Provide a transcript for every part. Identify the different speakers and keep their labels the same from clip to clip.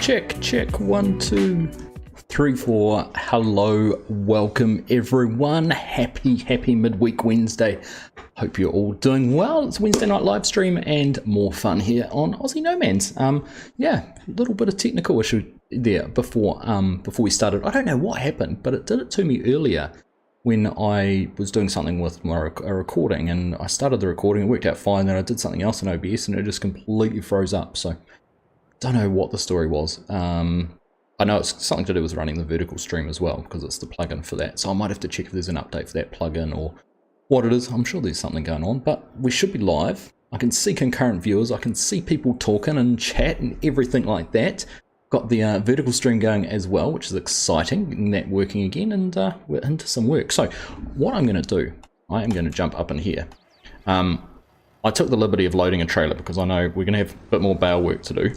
Speaker 1: Check, 1, 2, 3, 4. Hello, welcome everyone. Happy midweek Wednesday. Hope you're all doing well. It's Wednesday night live stream and more fun here on Aussie Nomads. Yeah, a little bit of technical issue there before we started. I don't know what happened, but it did it to me earlier when I was doing something with my recording, and I started the recording, it worked out fine, then I did something else in OBS and it just completely froze up. So don't know what the story was. I know it's something to do with running the vertical stream as well, because it's the plugin for that. So I might have to check if there's an update for that plugin or what it is. I'm sure there's something going on, but we should be live. I can see concurrent viewers. I can see people talking and chat and everything like that. Got the vertical stream going as well, which is exciting, getting that working again, and we're into some work. So what I'm going to do, I am going to jump up in here. I took the liberty of loading a trailer because I know we're going to have a bit more bale work to do.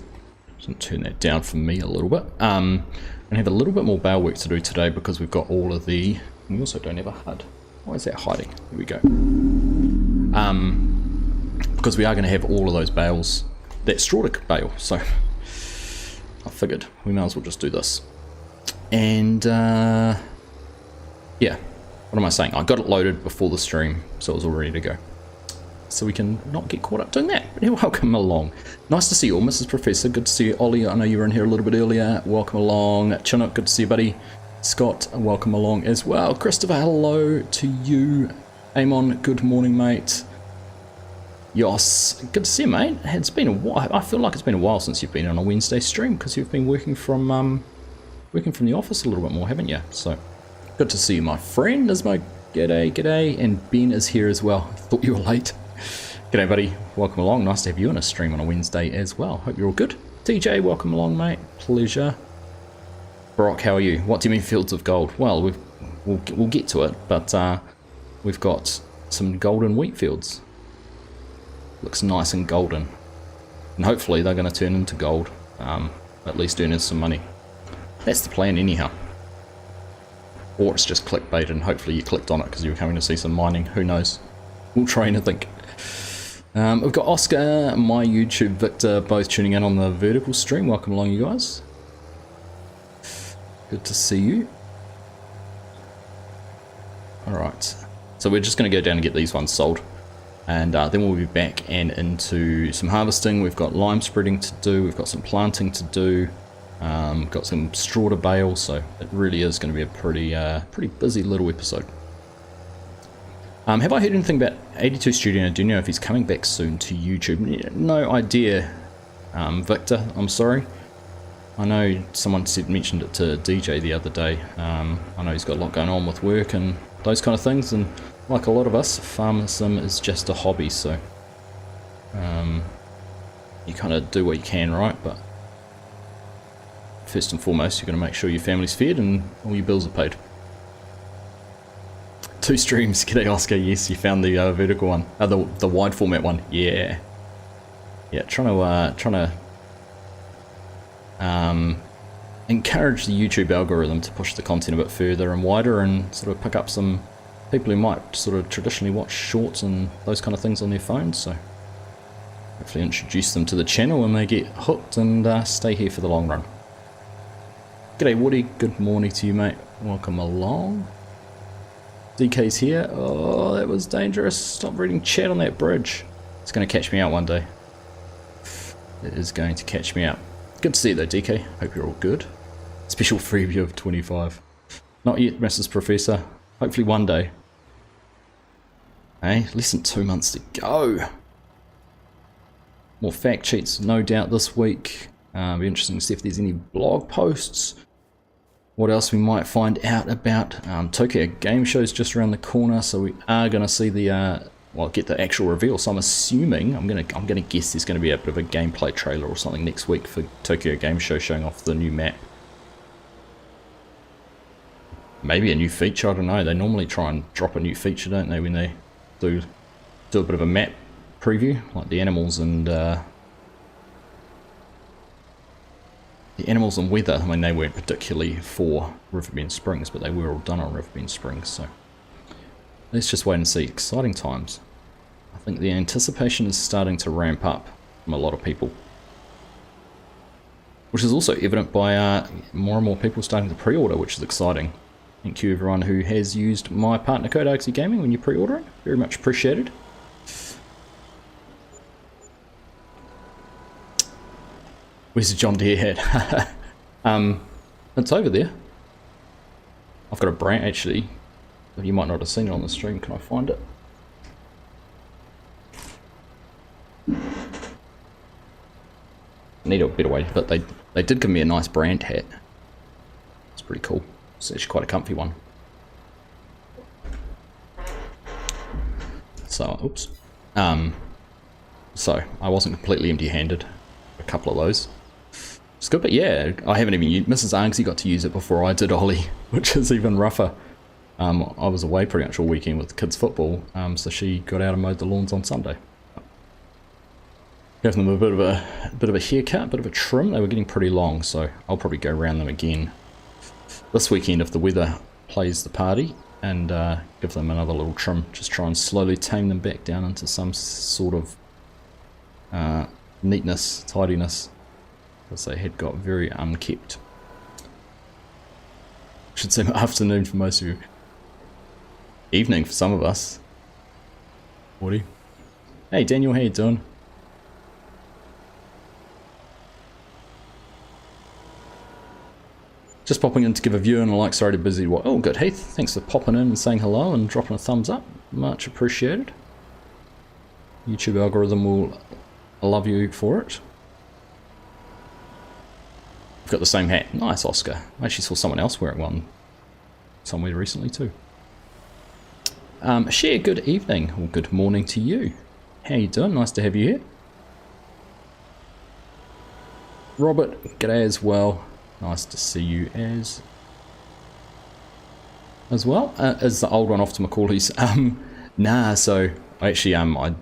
Speaker 1: So turn that down for me a little bit. And have a little bit more bale work to do today because we've got all of the. We also don't have a HUD. Why is that hiding? Here we go. Because we are going to have all of those bales, that straw bale. So I figured we might as well just do this. And yeah, what am I saying? I got it loaded before the stream, so it was all ready to go. So we can not get caught up doing that. But yeah, welcome along. Nice to see you all, Mrs. Professor. Good to see you, Ollie. I know you were in here a little bit earlier. Welcome along. Chinook, good to see you, buddy. Scott, welcome along as well. Christopher, hello to you. Amon, good morning, mate. Yos, good to see you, mate. It's been a while. I feel like it's been a while since you've been on a Wednesday stream because you've been working from the office a little bit more, haven't you? So good to see you, my friend. Ismo, g'day, and Ben is here as well. I thought you were late. G'day, buddy. Welcome along. Nice to have you in a stream on a Wednesday as well. Hope you're all good. TJ, welcome along, mate. Pleasure. Brock, how are you? What do you mean fields of gold? Well, we'll get to it, but we've got some golden wheat fields. Looks nice and golden, and hopefully they're going to turn into gold. At least earn us some money. That's the plan, anyhow. Or it's just clickbait, and hopefully you clicked on it because you were coming to see some mining. Who knows? We'll try anything. We've got Oscar, my YouTube, Victor, both tuning in on the vertical stream. Welcome along, you guys. Good to see you. Alright, so we're just going to go down and get these ones sold. And then we'll be back and into some harvesting. We've got lime spreading to do. We've got some planting to do. Got some straw to bale. So it really is going to be a pretty busy little episode. Have I heard anything about 82 Studio? Do you know if he's coming back soon to YouTube? No idea, Victor. I'm sorry. I know someone mentioned it to DJ the other day. I know he's got a lot going on with work and those kind of things, and like a lot of us, farmerism is just a hobby, so you kind of do what you can, right? But first and foremost, you're going to make sure your family's fed and all your bills are paid. 2 streams. G'day, Oscar. Yes, you found the vertical one, the wide format one. Yeah, trying to encourage the YouTube algorithm to push the content a bit further and wider, and sort of pick up some people who might sort of traditionally watch shorts and those kind of things on their phones. So hopefully introduce them to the channel and they get hooked and stay here for the long run. G'day, Woody. Good morning to you, mate. Welcome along. DK's here. Oh, that was dangerous. Stop reading chat on that bridge. It's going to catch me out one day. It is going to catch me out. Good to see you though, DK. Hope you're all good. Special freebie of 25. Not yet, Mrs. Professor. Hopefully one day. Hey, less than 2 months to go. More fact sheets, no doubt, this week. Be interesting to see if there's any blog posts. What else we might find out about. Tokyo Game Show's just around the corner, so we are going to see the well, get the actual reveal. So I'm assuming, I'm gonna guess there's going to be a bit of a gameplay trailer or something next week for Tokyo Game Show, showing off the new map. Maybe a new feature, I don't know. They normally try and drop a new feature, don't they, when they do a bit of a map preview, like the animals and weather. I mean, they weren't particularly for Riverbend Springs, but they were all done on Riverbend Springs, so let's just wait and see. Exciting times. I think the anticipation is starting to ramp up from a lot of people. which is also evident by more and more people starting to pre-order, which is exciting. Thank you everyone who has used my partner code Argsy Gaming when you pre-order it. Very much appreciated. Where's the John Deere hat? It's over there. I've got a brand actually. You might not have seen it on the stream. Can I find it? Need a better way, but they did give me a nice brand hat. It's pretty cool. It's actually quite a comfy one. So, oops. So I wasn't completely empty-handed. A couple of those. It's good, but yeah, I haven't even used. Mrs. Argsy got to use it before I did Ollie, which is even rougher. I was away pretty much all weekend with kids football, so she got out and mowed the lawns on Sunday. Gave them a bit of a haircut, a bit of a trim. They were getting pretty long, so I'll probably go around them again this weekend if the weather plays the party, and give them another little trim. Just try and slowly tame them back down into some sort of neatness, tidiness, because they had got very unkept. Should say afternoon for most of you. Evening for some of us. Woody. Hey Daniel, how you doing? Just popping in to give a view and a like. Sorry to busy. Oh, good Heath. Thanks for popping in and saying hello and dropping a thumbs up. Much appreciated. YouTube algorithm will love you for it. I've got the same hat. Nice, Oscar. I actually saw someone else wearing one somewhere recently too. Share, good evening or good morning to you. How you doing? Nice to have you here. Robert, g'day as well. Nice to see you as well. As the old one off to Macaulay's. Nah, so I actually I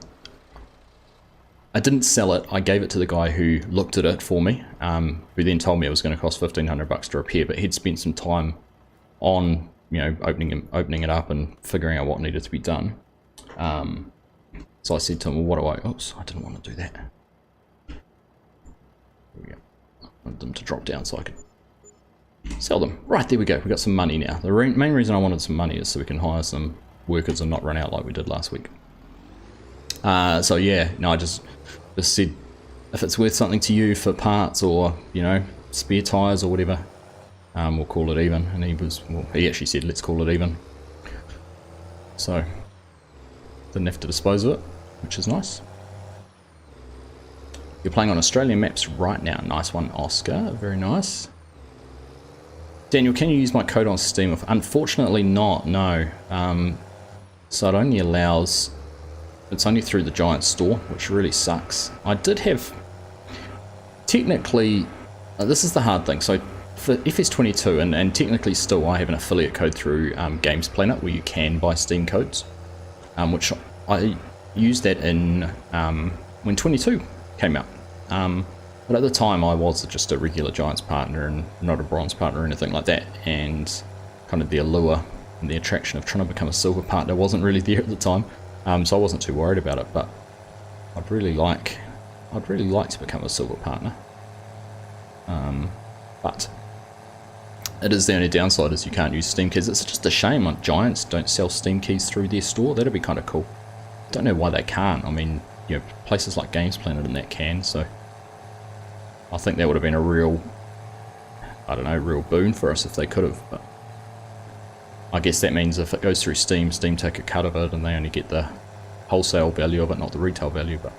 Speaker 1: didn't sell it. I gave it to the guy who looked at it for me, who then told me it was going to cost $1,500 to repair, but he'd spent some time on, you know, opening it up and figuring out what needed to be done. So I said to him, well, what do I... Oops, I didn't want to do that. There we go. I wanted them to drop down so I could sell them. Right, there we go. We got some money now. The main reason I wanted some money is so we can hire some workers and not run out like we did last week. So yeah, no, I just said, if it's worth something to you for parts or, you know, spare tires or whatever, we'll call it even. And he actually said, let's call it even. So didn't have to dispose of it, which is nice. You're playing on Australian maps right now. Nice one, Oscar. Very nice. Daniel, can you use my code on Steam? Unfortunately not, no. So it only allows... It's only through the Giant store, which really sucks. I did have... Technically... this is the hard thing. So for FS22, and technically still I have an affiliate code through Games Planet where you can buy Steam codes. Which I used that in... when 22 came out. But at the time I was just a regular Giants partner and not a bronze partner or anything like that, and kind of the allure and the attraction of trying to become a silver partner wasn't really there at the time, so I wasn't too worried about it. But I'd really like to become a silver partner, but it is the only downside is you can't use Steam keys. It's just a shame like Giants don't sell Steam keys through their store. That'd be kind of cool. Don't know why they can't. I mean, you know, places like Games Planet and that can, so I think that would have been a real, I don't know, real boon for us if they could have. But I guess that means if it goes through Steam, Steam take a cut of it and they only get the wholesale value of it, not the retail value. But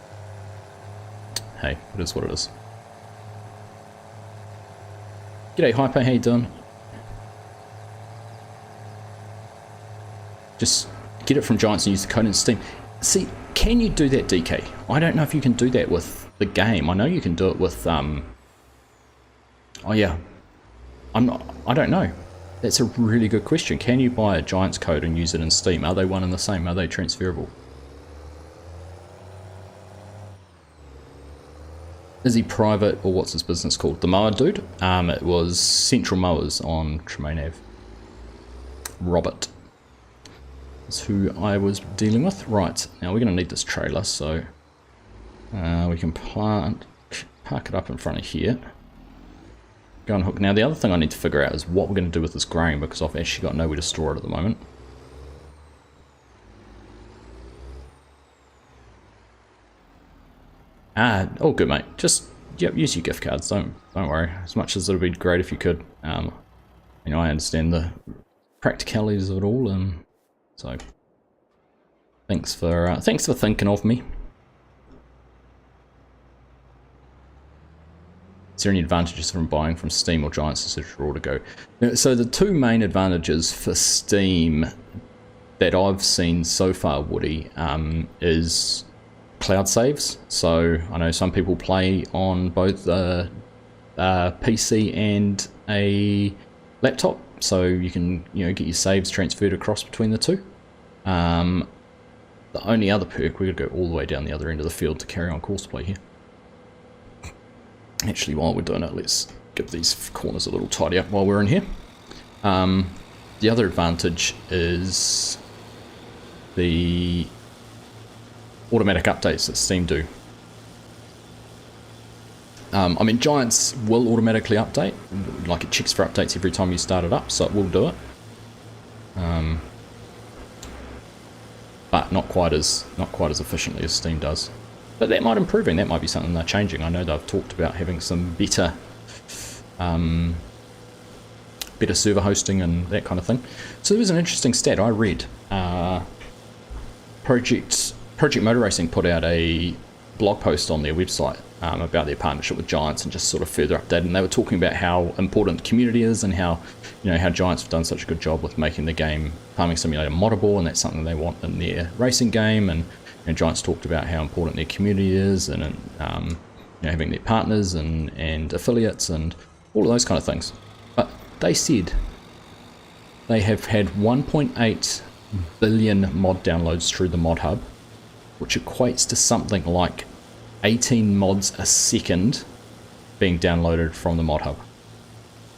Speaker 1: hey, it is what it is. G'day Hyper, how you doing? Just get it from Giants and use the code in Steam. See, can you do that, DK? I don't know if you can do that with the game. I know you can do it with oh yeah, I don't know. That's a really good question. Can you buy a Giants code and use it in Steam? Are they one and the same? Are they transferable? Is he private, or what's his business called? The Mower Dude? It was Central Mowers on Tremaine Ave. Robert is who I was dealing with. Right, now we're going to need this trailer, so we can park it up in front of here. Go and hook. Now the other thing I need to figure out is what we're going to do with this grain, because I've actually got nowhere to store it at the moment. Oh good mate, just yep, use your gift cards, don't worry, as much as it would be great if you could. You know, I understand the practicalities of it all, so thanks for thinking of me. Is there any advantages from buying from Steam or Giants to such raw to go? So the two main advantages for Steam that I've seen so far, Woody, is cloud saves. So I know some people play on both a PC and a laptop, so you can get your saves transferred across between the two. The only other perk, we're going to go all the way down the other end of the field to carry on courseplay here. Actually, while we're doing it, let's give these corners a little tidy up while we're in here. The other advantage is the automatic updates that Steam do. I mean, Giants will automatically update, like it checks for updates every time you start it up, so it will do it. But not quite as efficiently as Steam does. But that might improve, and that might be something they're changing. I know they've talked about having some better server hosting and that kind of thing. So there was an interesting stat I read. Project Motor Racing put out a blog post on their website about their partnership with Giants and just sort of further updated. And they were talking about how important the community is and how how Giants have done such a good job with making the game Farming Simulator moddable, and that's something they want in their racing game. And Giants talked about how important their community is, and having their partners and affiliates and all of those kind of things. But they said they have had 1.8 billion mod downloads through the mod hub, which equates to something like 18 mods a second being downloaded from the mod hub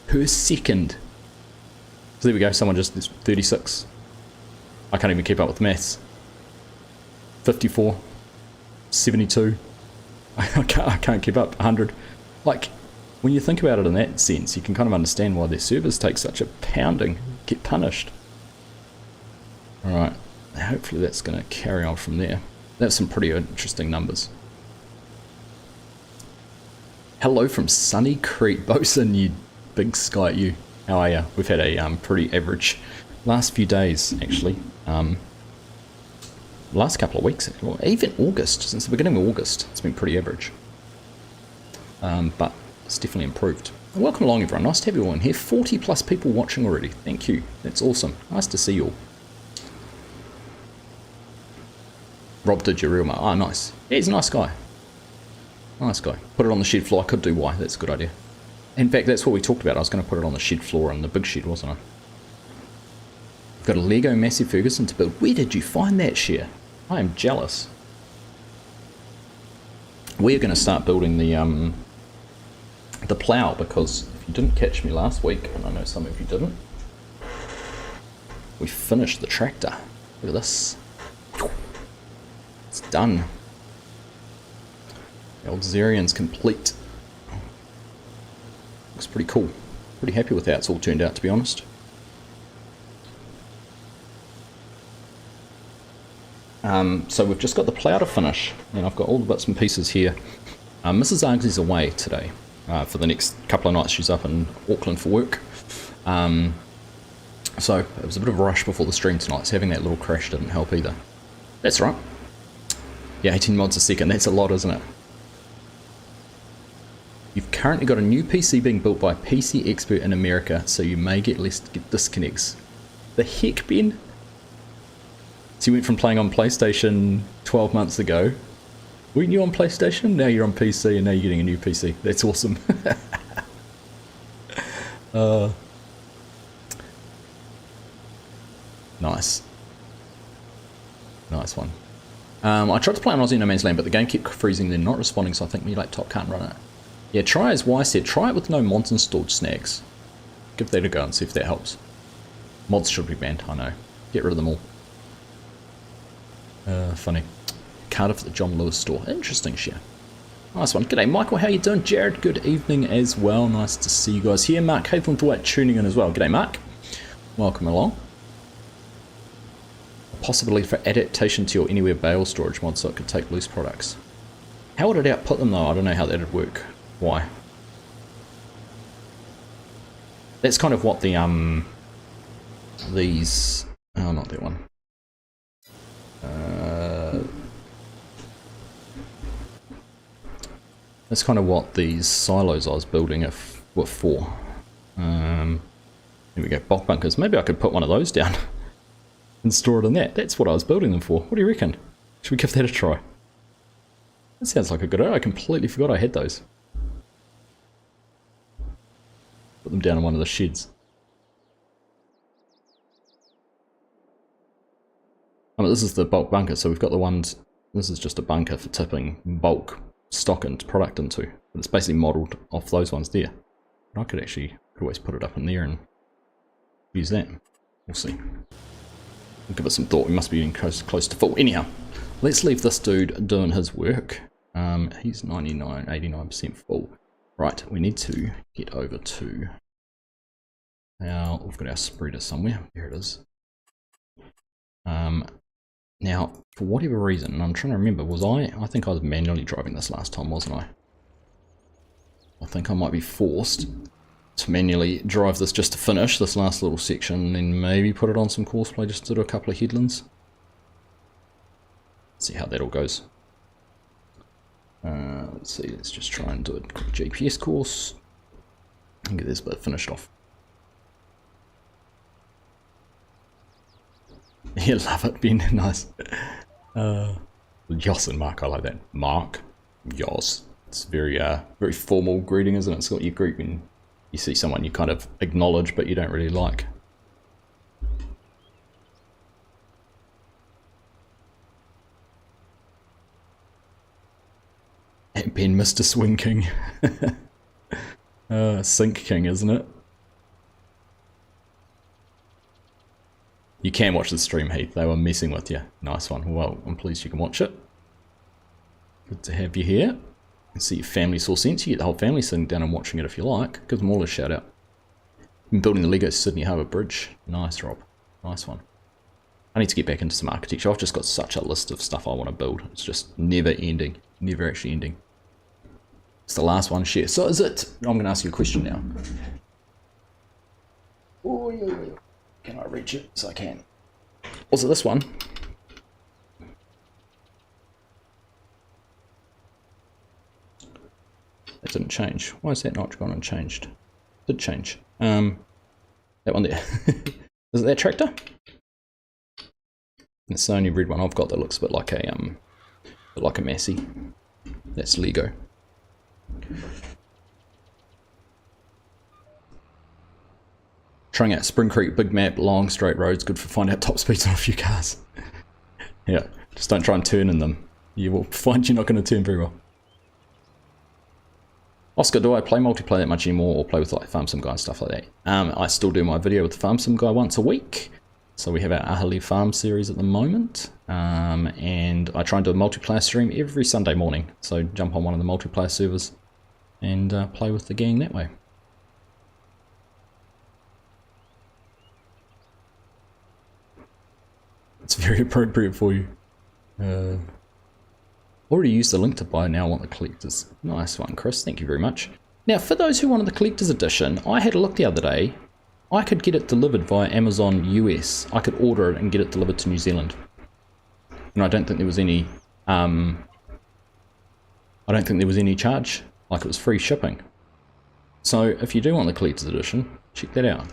Speaker 1: per second. So there we go, someone just 36. I can't even keep up with maths. 54, 72. I can't keep up. 100. Like, when you think about it in that sense, you can kind of understand why their servers take such a pounding, get punished. Alright, hopefully that's going to carry on from there. That's some pretty interesting numbers. Hello from Sunny Creek, Bosun, you big sky, you. How are you? We've had a pretty average last few days, actually. Last couple of weeks, well, even August, since the beginning of August, it's been pretty average. But it's definitely improved. Welcome along, everyone. Nice to have you all in here. 40 plus people watching already. Thank you. That's awesome. Nice to see you all. Rob did your real mark. Ah, nice. Yeah, he's a nice guy. Nice guy. Put it on the shed floor. I could do Y. That's a good idea. In fact, that's what we talked about. I was going to put it on the shed floor in the big shed, wasn't I? I've got a Lego Massey Ferguson to build. Where did you find that, Share? I am jealous. We're going to start building the plough, because if you didn't catch me last week, and I know some of you didn't, we finished the tractor. Look at this. It's done. The old Xerion's complete. Looks pretty cool. Pretty happy with how it's all turned out, to be honest. So we've just got the plough to finish, and I've got all the bits and pieces here. Mrs. Argsy's away today for the next couple of nights. She's up in Auckland for work. So it was a bit of a rush before the stream tonight, so having that little crash didn't help either. That's right. Yeah, 18 mods a second, that's a lot, isn't it? You've currently got a new PC being built by a PC expert in America, so you may get less disconnects. The heck, Ben? So you went from playing on PlayStation 12 months ago. Weren't you on PlayStation? Now you're on PC, and now you're getting a new PC. That's awesome. Nice. Nice one. I tried to play on Aussie No Man's Land, but the game kept freezing, then not responding, so I think my laptop can't run it. Yeah, try as Y said, try it with no mods installed, Snags. Give that a go and see if that helps. Mods should be banned, I know. Get rid of them all. Funny. Cardiff at the John Lewis store. Interesting share. Nice one. G'day Michael, how you doing? Jared, good evening as well. Nice to see you guys here. Mark Hathorn Dwight tuning in as well. G'day Mark. Welcome along. Possibility for adaptation to your anywhere bale storage mod so it could take loose products. How would it output them though? I don't know how that would work. Why? That's kind of what the these, oh not that one. That's kind of what these silos I was building were for. Here we go, bulk bunkers. Maybe I could put one of those down and store it in that. That's what I was building them for. What do you reckon? Should we give that a try? That sounds like a good idea. I completely forgot I had those. Put them down in one of the sheds. I mean, this is the bulk bunker, so we've got the ones, this is just a bunker for tipping bulk stock and product into. But it's basically modelled off those ones there. But I could always put it up in there and use that. We'll see. We'll give it some thought. We must be getting close to full. Anyhow, let's leave this dude doing his work. He's 89% full. Right, we need to get over to we've got our spreader somewhere. Here it is. Now, for whatever reason, and I'm trying to remember, I think I was manually driving this last time, wasn't I? I think I might be forced to manually drive this just to finish this last little section, and then maybe put it on some courseplay just to do a couple of headlands. See how that all goes. Let's see, let's just try and do a quick GPS course and get this bit finished off. You love it, Ben. Nice. Yos and Mark, I like that. Mark, Yos. It's very very formal greeting, isn't it? It's what you greet when you see someone you kind of acknowledge but you don't really like. And Ben, Mr. Swing King. Sink King, isn't it? You can watch the stream, Heath. They were messing with you. Nice one. Well, I'm pleased you can watch it. Good to have you here. See your family saw sense. You get the whole family sitting down and watching it if you like. Give them all a shout out. Been building the Lego Sydney Harbour Bridge. Nice, Rob. Nice one. I need to get back into some architecture. I've just got such a list of stuff I want to build. It's just never ending. Never actually ending. It's the last one, share. So is it... I'm going to ask you a question now. Oh, yeah. Can I reach it? So I can. Was it this one? That didn't change. Why is that not gone and changed? Did change. That one there. Is it that tractor? It's the only red one I've got that looks a bit like a Massey. That's Lego. Trying out Spring Creek, big map, long straight roads, good for finding out top speeds on a few cars. Yeah, just don't try and turn in them. You will find you're not going to turn very well. Oscar, do I play multiplayer that much anymore or play with like Farm Sim Guy and stuff like that? I still do my video with the Farm Sim Guy once a week. So we have our Ahali Farm series at the moment. And I try and do a multiplayer stream every Sunday morning. So jump on one of the multiplayer servers and play with the gang that way. It's very appropriate for you. Already used the link to buy, now I want the collectors. Nice one, Chris. Thank you very much. Now, for those who wanted the collector's edition, I had a look the other day. I could get it delivered via Amazon US. I could order it and get it delivered to New Zealand. And I don't think there was any... I don't think there was any charge. Like, it was free shipping. So, if you do want the collector's edition, check that out.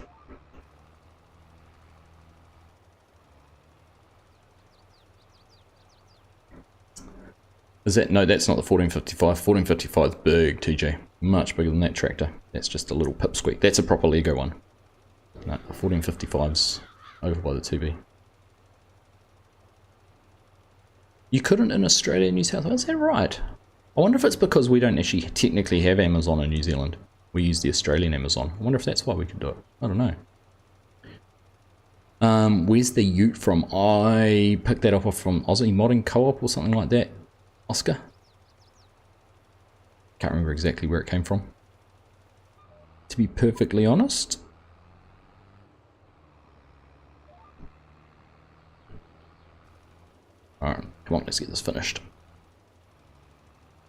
Speaker 1: Is that, no, that's not the 1455. 1455 is big, TJ. Much bigger than that tractor. That's just a little pipsqueak. That's a proper Lego one. No, the 1455's over by the TV. You couldn't in Australia and New South Wales? Is that right? I wonder if it's because we don't actually technically have Amazon in New Zealand. We use the Australian Amazon. I wonder if that's why we can do it. I don't know. Where's the ute from? I picked that up from Aussie Modding Co-op or something like that. Oscar? Can't remember exactly where it came from, to be perfectly honest. Alright, come on, let's get this finished.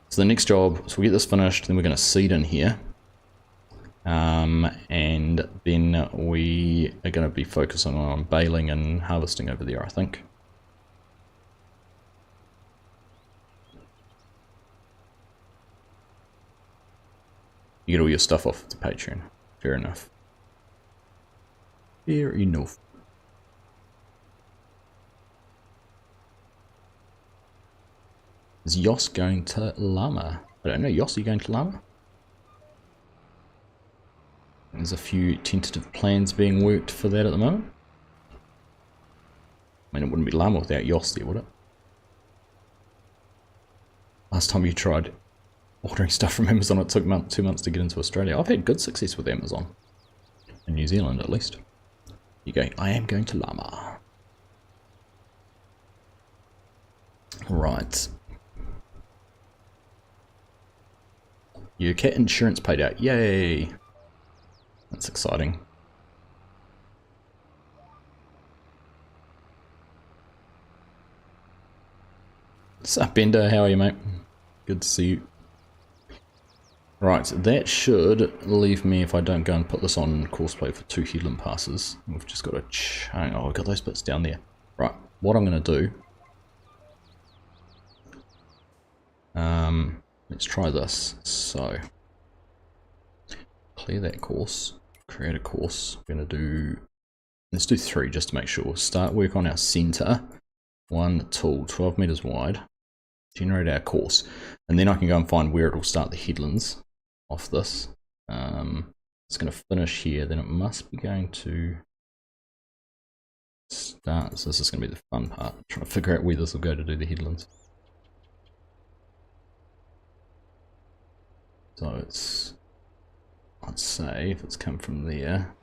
Speaker 1: So the next job, so we get this finished, then we're going to seed in here. And then we are going to be focusing on baling and harvesting over there, I think. You get all your stuff off the Patreon. Fair enough. Fair enough. Is Yoss going to Llama? I don't know. Yoss, are you going to Llama? There's a few tentative plans being worked for that at the moment. I mean, it wouldn't be Llama without Yoss there, would it? Last time you tried ordering stuff from Amazon, it took 2 months to get into Australia. I've had good success with Amazon. In New Zealand, at least. You go, I am going to Llama. Right. Your cat insurance paid out. Yay! That's exciting. What's up, Bender? How are you, mate? Good to see you. Right, that should leave me, if I don't go and put this on courseplay, for 2 headland passes. We've just got to oh, I've got those bits down there. Right, what I'm going to do... let's try this. So, clear that course, create a course. We're going to do... let's do 3 just to make sure. Start work on our center. 1 tool, 12 meters wide. Generate our course. And then I can go and find where it will start the headlands off this. It's going to finish here, then it must be going to start. So this is going to be the fun part, trying to figure out where this will go to do the headlands. So it's, I'd say if it's come from there,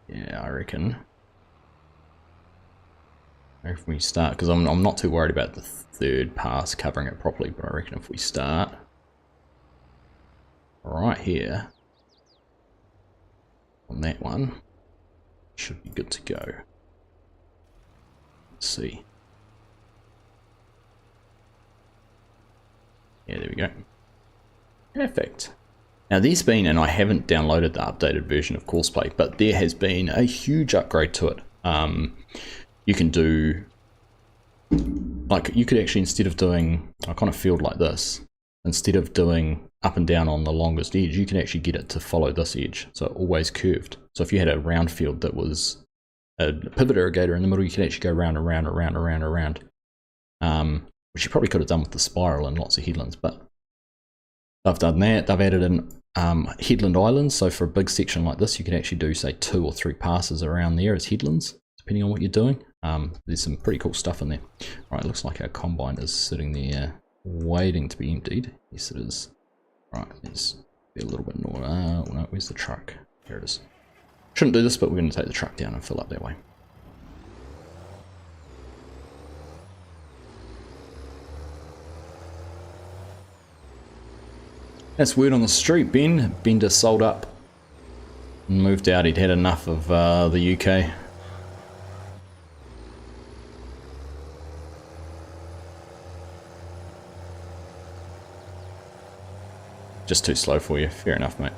Speaker 1: yeah, I reckon if we start, because I'm not too worried about the 3rd pass covering it properly, but I reckon if we start right here on that one, should be good to go. Let's see. Yeah, there we go. Perfect. Now there's been, and I haven't downloaded the updated version of Courseplay, but there has been a huge upgrade to it. You can do, like, you could actually, instead of doing a kind of field like this, instead of doing up and down on the longest edge, you can actually get it to follow this edge, so it always curved. So if you had a round field that was a pivot irrigator in the middle, you can actually go round and round and round and round and round, which you probably could have done with the spiral and lots of headlands, but they've done that. They've added in headland islands, so for a big section like this, you can actually do, say, 2 or 3 passes around there as headlands, depending on what you're doing. There's some pretty cool stuff in there. Right, it looks like our combine is sitting there waiting to be emptied. Yes, it is. Right, let's be a little bit more. No, where's the truck? Here it is. Shouldn't do this, but we're going to take the truck down and fill up that way. That's word on the street, Ben. Bender sold up and moved out. He'd had enough of the UK. Just too slow for you. Fair enough, mate.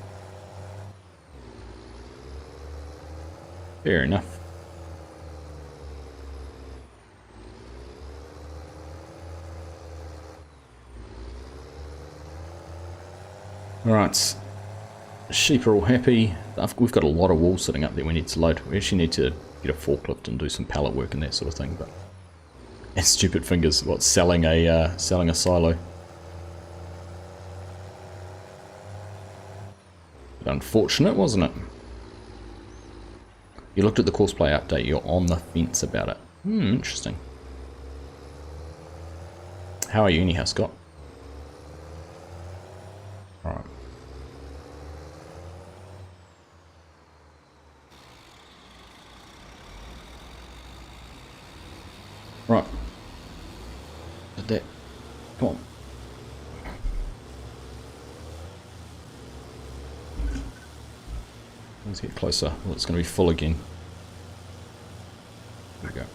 Speaker 1: Fair enough. Alright. Sheep are all happy. We've got a lot of wool sitting up there we need to load. We actually need to get a forklift and do some pallet work and that sort of thing, but... And stupid fingers, what, selling a silo. Unfortunate, wasn't it? You looked at the Courseplay update, you're on the fence about it. Interesting. How are you anyhow, Scott? Alright. Right. Did that. Come on. Let's get closer. Well, it's going to be full again. There we go.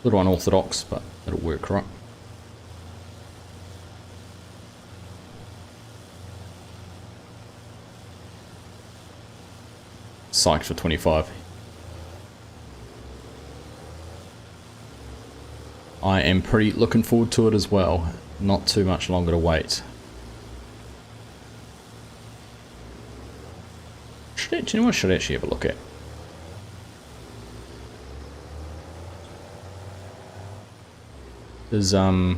Speaker 1: A little unorthodox, but it'll work, right? Psyched for 25. I am pretty looking forward to it as well. Not too much longer to wait. Do you know what I should actually have a look at? Is how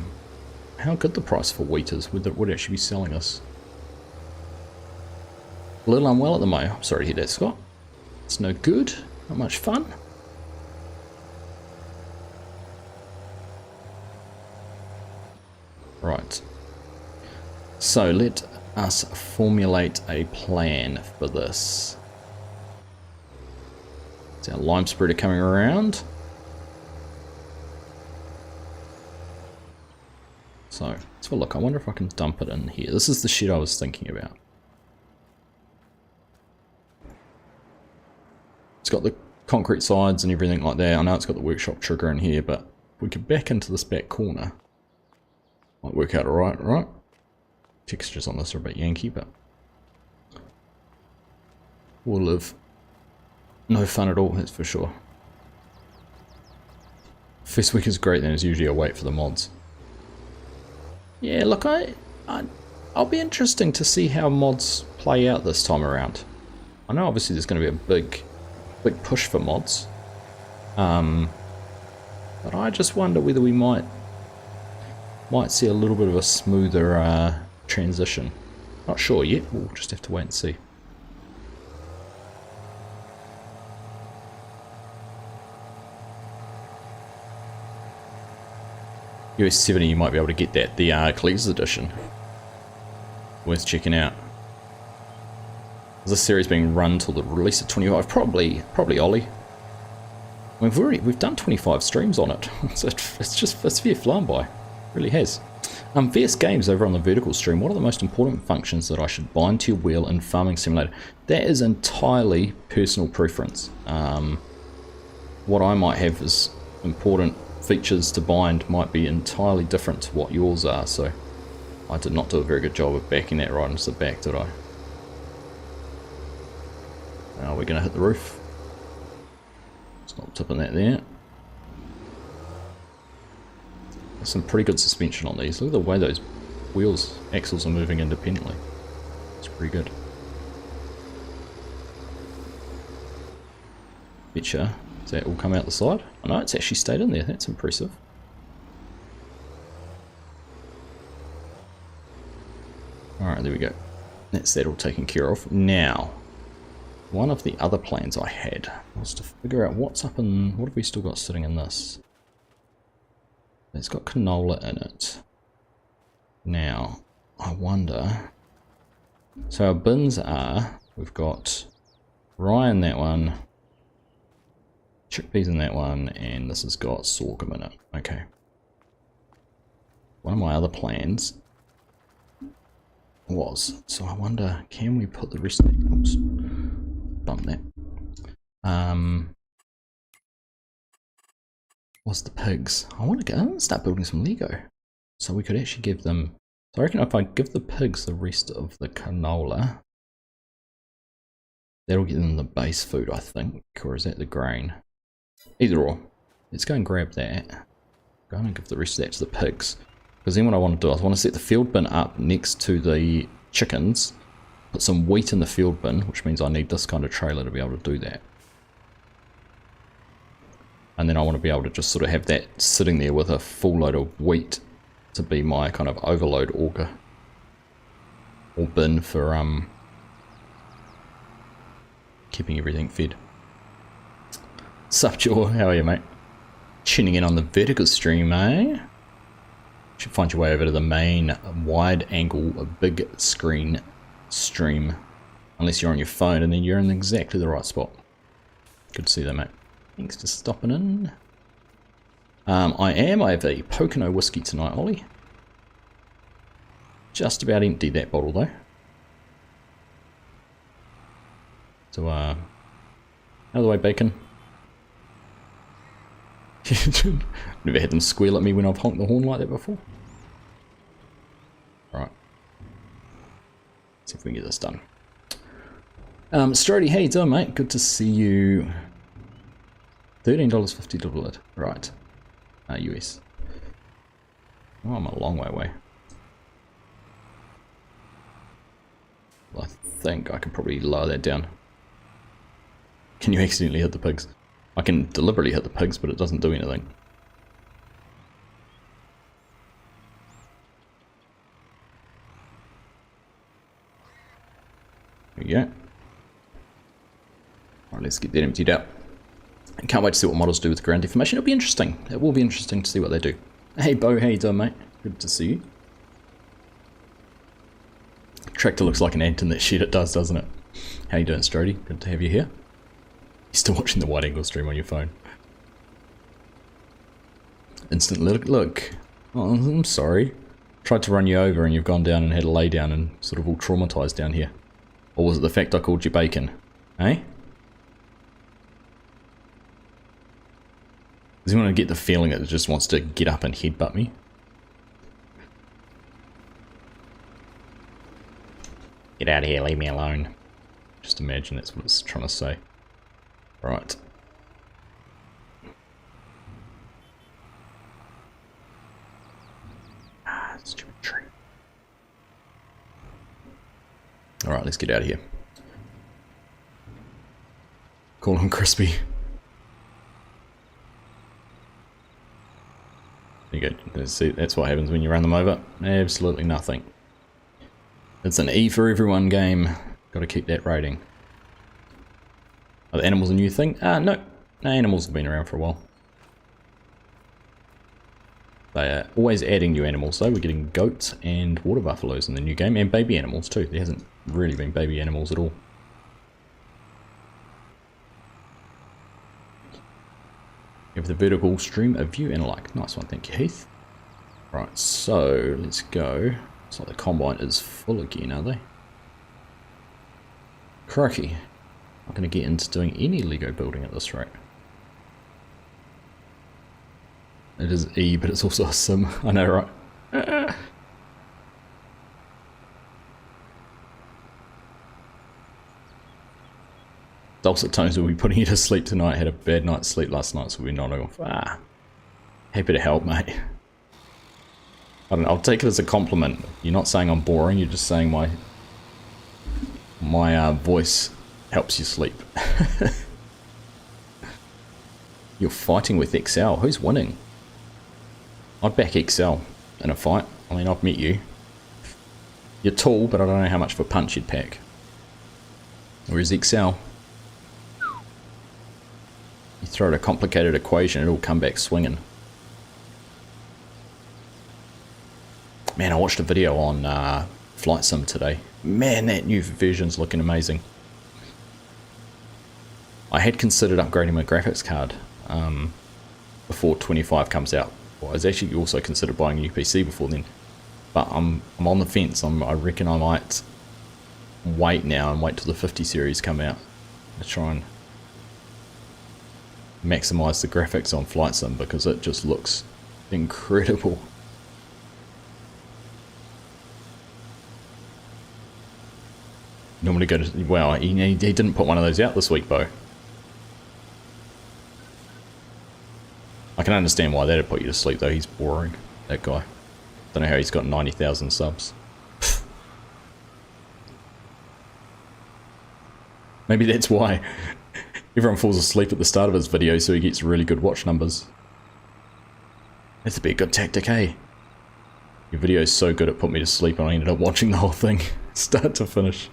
Speaker 1: good the price for wheat is would actually be selling us. A little unwell at the moment. I'm sorry to hear that, Scott. It's no good. Not much fun. Right. So let us formulate a plan for this. Is our lime spreader coming around? So let's have a look. I wonder if I can dump it in here. This is the shed I was thinking about. It's got the concrete sides and everything like that. I know it's got the workshop trigger in here, but if we could back into this back corner, might work out alright, right? Textures on this are a bit Yankee, but we'll have no fun at all, that's for sure. First week is great, then it's usually a wait for the mods. Yeah, look, I'll be interesting to see how mods play out this time around. I know obviously there's going to be a big push for mods, but I just wonder whether we might see a little bit of a smoother transition. Not sure yet. We'll just have to wait and see. US 70, you might be able to get that, the Collector's Edition. Worth checking out. Is this series being run till the release of 25? Probably Ollie. We've done 25 streams on it. So it's fair flown by. It really has. VS Games over on the vertical stream, what are the most important functions that I should bind to your wheel in Farming Simulator? That is entirely personal preference. What I might have as important features to bind might be entirely different to what yours are, so I did not do a very good job of backing that right into the back, did I? Now we're going to hit the roof. Stop tipping that there. There's some pretty good suspension on these. Look at the way those axles are moving independently. It's pretty good. Betcha. Does that all come out the side? Oh no, it's actually stayed in there. That's impressive. Alright, there we go. That's that all taken care of. Now, one of the other plans I had was to figure out what's up in... What have we still got sitting in this? It's got canola in it. Now, I wonder... So our bins are... We've got rye in that one, chickpeas in that one, and this has got sorghum in it. Okay. One of my other plans was, so I wonder, can we put the rest of the... Oops. Bump that. Was the pigs. I want to start building some Lego. So we could actually give them... So I reckon if I give the pigs the rest of the canola, that'll get them the base food, I think. Or is that the grain? Either or. Let's go and grab that. Go and give the rest of that to the pigs. Because then what I want to do is I want to set the field bin up next to the chickens. Put some wheat in the field bin, which means I need this kind of trailer to be able to do that. And then I want to be able to just sort of have that sitting there with a full load of wheat to be my kind of overload auger. Or bin for keeping everything fed. Sup, Joe? How are you, mate? Tuning in on the vertical stream, eh? Should find your way over to the main wide angle big screen stream. Unless you're on your phone, and then you're in exactly the right spot. Good to see that, mate. Thanks for stopping in. I have a Pocono whiskey tonight, Ollie. Just about empty that bottle though. So, out of the way, bacon. Never had them squeal at me when I've honked the horn like that before. Right. See if we can get this done. Strody, how you doing, mate? Good to see you. $13.50 delivered. Right. US. Oh, I'm a long way away. Well, I think I can probably lower that down. Can you accidentally hit the pigs? I can deliberately hit the pigs, but it doesn't do anything. There we go. Alright, let's get that emptied out. I can't wait to see what models do with ground deformation. It'll be interesting. It will be interesting to see what they do. Hey Bo, how you doing, mate? Good to see you. Tractor looks like an ant in that shit, it does, doesn't it? How you doing, Strody? Good to have you here. You're still watching the wide angle stream on your phone. Instant look. Oh, I'm sorry. Tried to run you over and you've gone down and had a lay down and sort of all traumatized down here. Or was it the fact I called you bacon? Eh? Does anyone get the feeling that it just wants to get up and headbutt me? Get out of here, leave me alone. Just imagine that's what it's trying to say. Right. Ah, stupid tree. Alright, let's get out of here. Call him Crispy. There you go. See, that's what happens when you run them over. Absolutely nothing. It's an E for everyone game. Got to keep that rating. Are the animals a new thing? No. No, animals have been around for a while. They are always adding new animals though. We're getting goats and water buffaloes in the new game, and baby animals too. There hasn't really been baby animals at all. You have the vertical stream of view and a like. Nice one, thank you, Heath. Right, so let's go. It's like the combine is full again, are they? Crikey. I'm going to get into doing any Lego building at this rate. It is E, but it's also a sim. I know, right? Dulcet tones will be putting you to sleep tonight. Had a bad night's sleep last night, so we're nodding off. Ah, happy to help, mate. I don't know, I'll take it as a compliment. You're not saying I'm boring, you're just saying my voice helps you sleep. You're fighting with XL. Who's winning? I'd back XL in a fight. I mean, I've met you. You're tall, but I don't know how much of a punch you'd pack. Whereas XL, you throw out a complicated equation, it'll come back swinging. Man, I watched a video on Flight Sim today. Man, that new version's looking amazing. I had considered upgrading my graphics card before 25 comes out. Well, I was actually also considered buying a new PC before then. But I'm on the fence. I reckon I might wait now and wait till the 50 series come out to try and maximize the graphics on Flight Sim because it just looks incredible. Normally go to, wow, he didn't put one of those out this week, Bo. I can understand why that'd put you to sleep though. He's boring, that guy. Don't know how he's got 90,000 subs. Maybe that's why everyone falls asleep at the start of his video, so he gets really good watch numbers. That'd be a good tactic, hey? Your video's so good it put me to sleep and I ended up watching the whole thing, start to finish.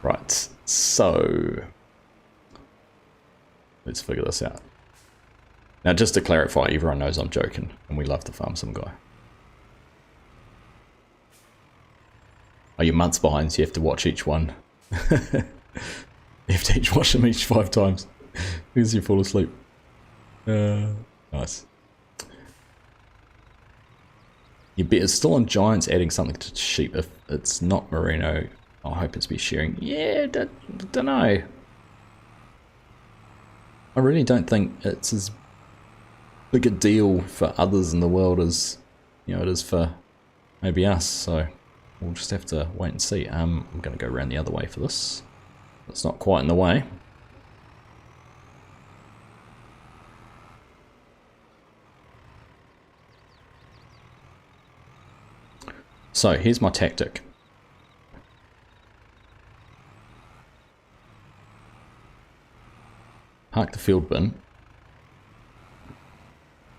Speaker 1: Right, so let's figure this out. Now, just to clarify, everyone knows I'm joking, and we love to farm some guy. Oh, you're months behind, so you have to watch each one. You have to watch them each 5 times because you fall asleep. Nice. Your bet is still on Giants adding something to sheep. If it's not Merino, I hope it's be sharing. Yeah, don't know. I really don't think it's as big a deal for others in the world as, you know, it is for maybe us. So we'll just have to wait and see. I'm going to go around the other way for this. It's not quite in the way. So here's my tactic. Park the field bin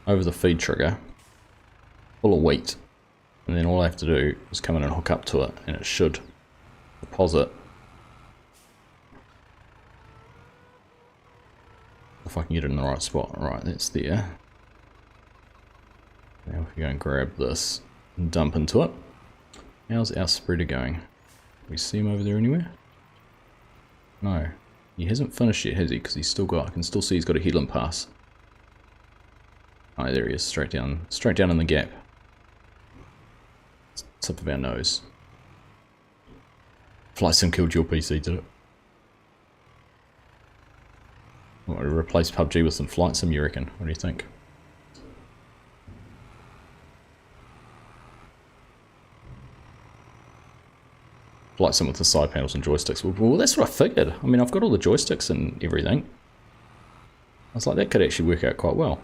Speaker 1: over the feed trigger, full of wheat, and then all I have to do is come in and hook up to it, and it should deposit. If I can get it in the right spot. Right, that's there. Now if we go and grab this and dump into it. How's our spreader going? Can we see him over there anywhere? No. He hasn't finished yet, has he? Because he's still got, I can still see he's got a headland pass. Oh, there he is, straight down in the gap. Tip of our nose. Flight Sim killed your PC, did it? What, replace PUBG with some Flight Sim, you reckon? What do you think? Flight Sim with the side panels and joysticks. Well, that's what I figured. I mean, I've got all the joysticks and everything. I was like, that could actually work out quite well.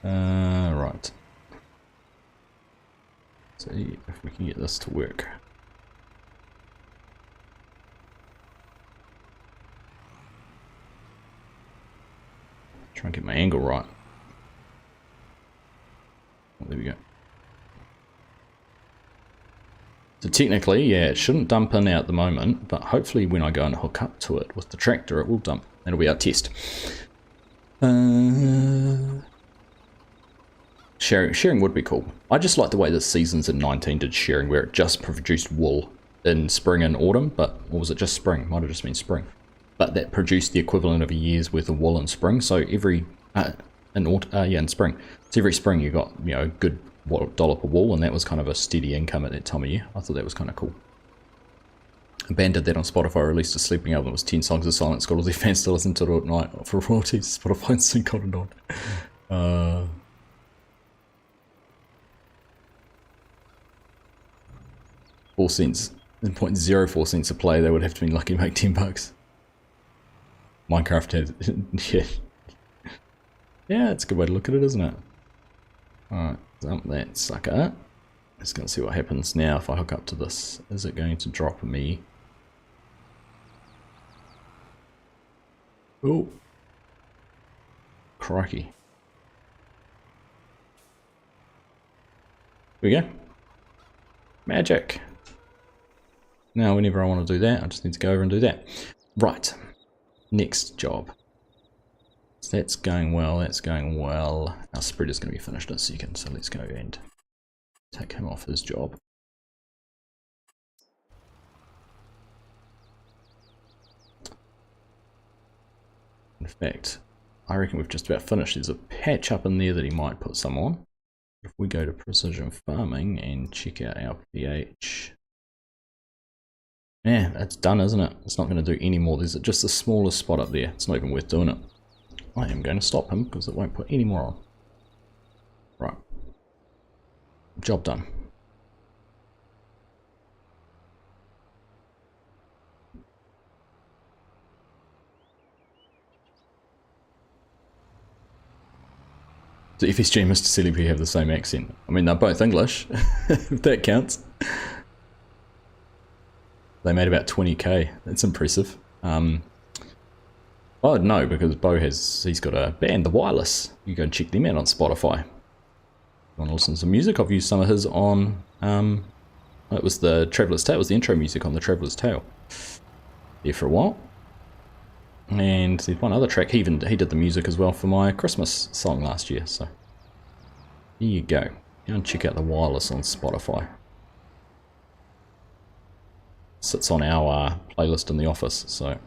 Speaker 1: Right. See if we can get this to work. Try and get my angle right. Oh, there we go. So technically, yeah, it shouldn't dump in out at the moment, but hopefully when I go and hook up to it with the tractor, it will dump. That'll be our test. Sharing would be cool. I just like the way the seasons in 19 did sharing, where it just produced wool in spring and autumn, but, or was it just spring? Might have just been spring. But that produced the equivalent of a year's worth of wool in spring, so every, in spring. So every spring you got, you know, a good dollop of wool, and that was kind of a steady income at that time of year. I thought that was kind of cool. A band did that on Spotify, released a sleeping album that was 10 songs of silence, got all their fans to listen to it at night for royalties. Spotify soon cottoned on. 4 cents, and 0.04 cents a play, they would have to be lucky to make $10. Minecraft has, yeah. Yeah, it's a good way to look at it, isn't it? Alright, dump that sucker. Just gonna see what happens now if I hook up to this. Is it going to drop me? Oh, crikey. Here we go. Magic. Now, whenever I want to do that, I just need to go over and do that. Right. Next job. So that's going well, that's going well. Our spreader's going to be finished in a second, so let's go and take him off his job. In fact, I reckon we've just about finished. There's a patch up in there that he might put some on. If we go to precision farming and check out our pH. Yeah, that's done, isn't it? It's not going to do any more. There's just the smallest spot up there. It's not even worth doing it. I am going to stop him because it won't put any more on. Right. Job done. Do FSG and Mr. CLP have the same accent? I mean, they're both English, if that counts. They made about 20k. That's impressive. Oh no, because Bo he's got a band, The Wireless. You go and check them out on Spotify. If you want to listen to some music, I've used some of his on, it was the Traveller's Tale, it was the intro music on the Traveller's Tale. There for a while. And there's one other track, he did the music as well for my Christmas song last year, so. There you go. Go and check out The Wireless on Spotify. Sits on our playlist in the office, so.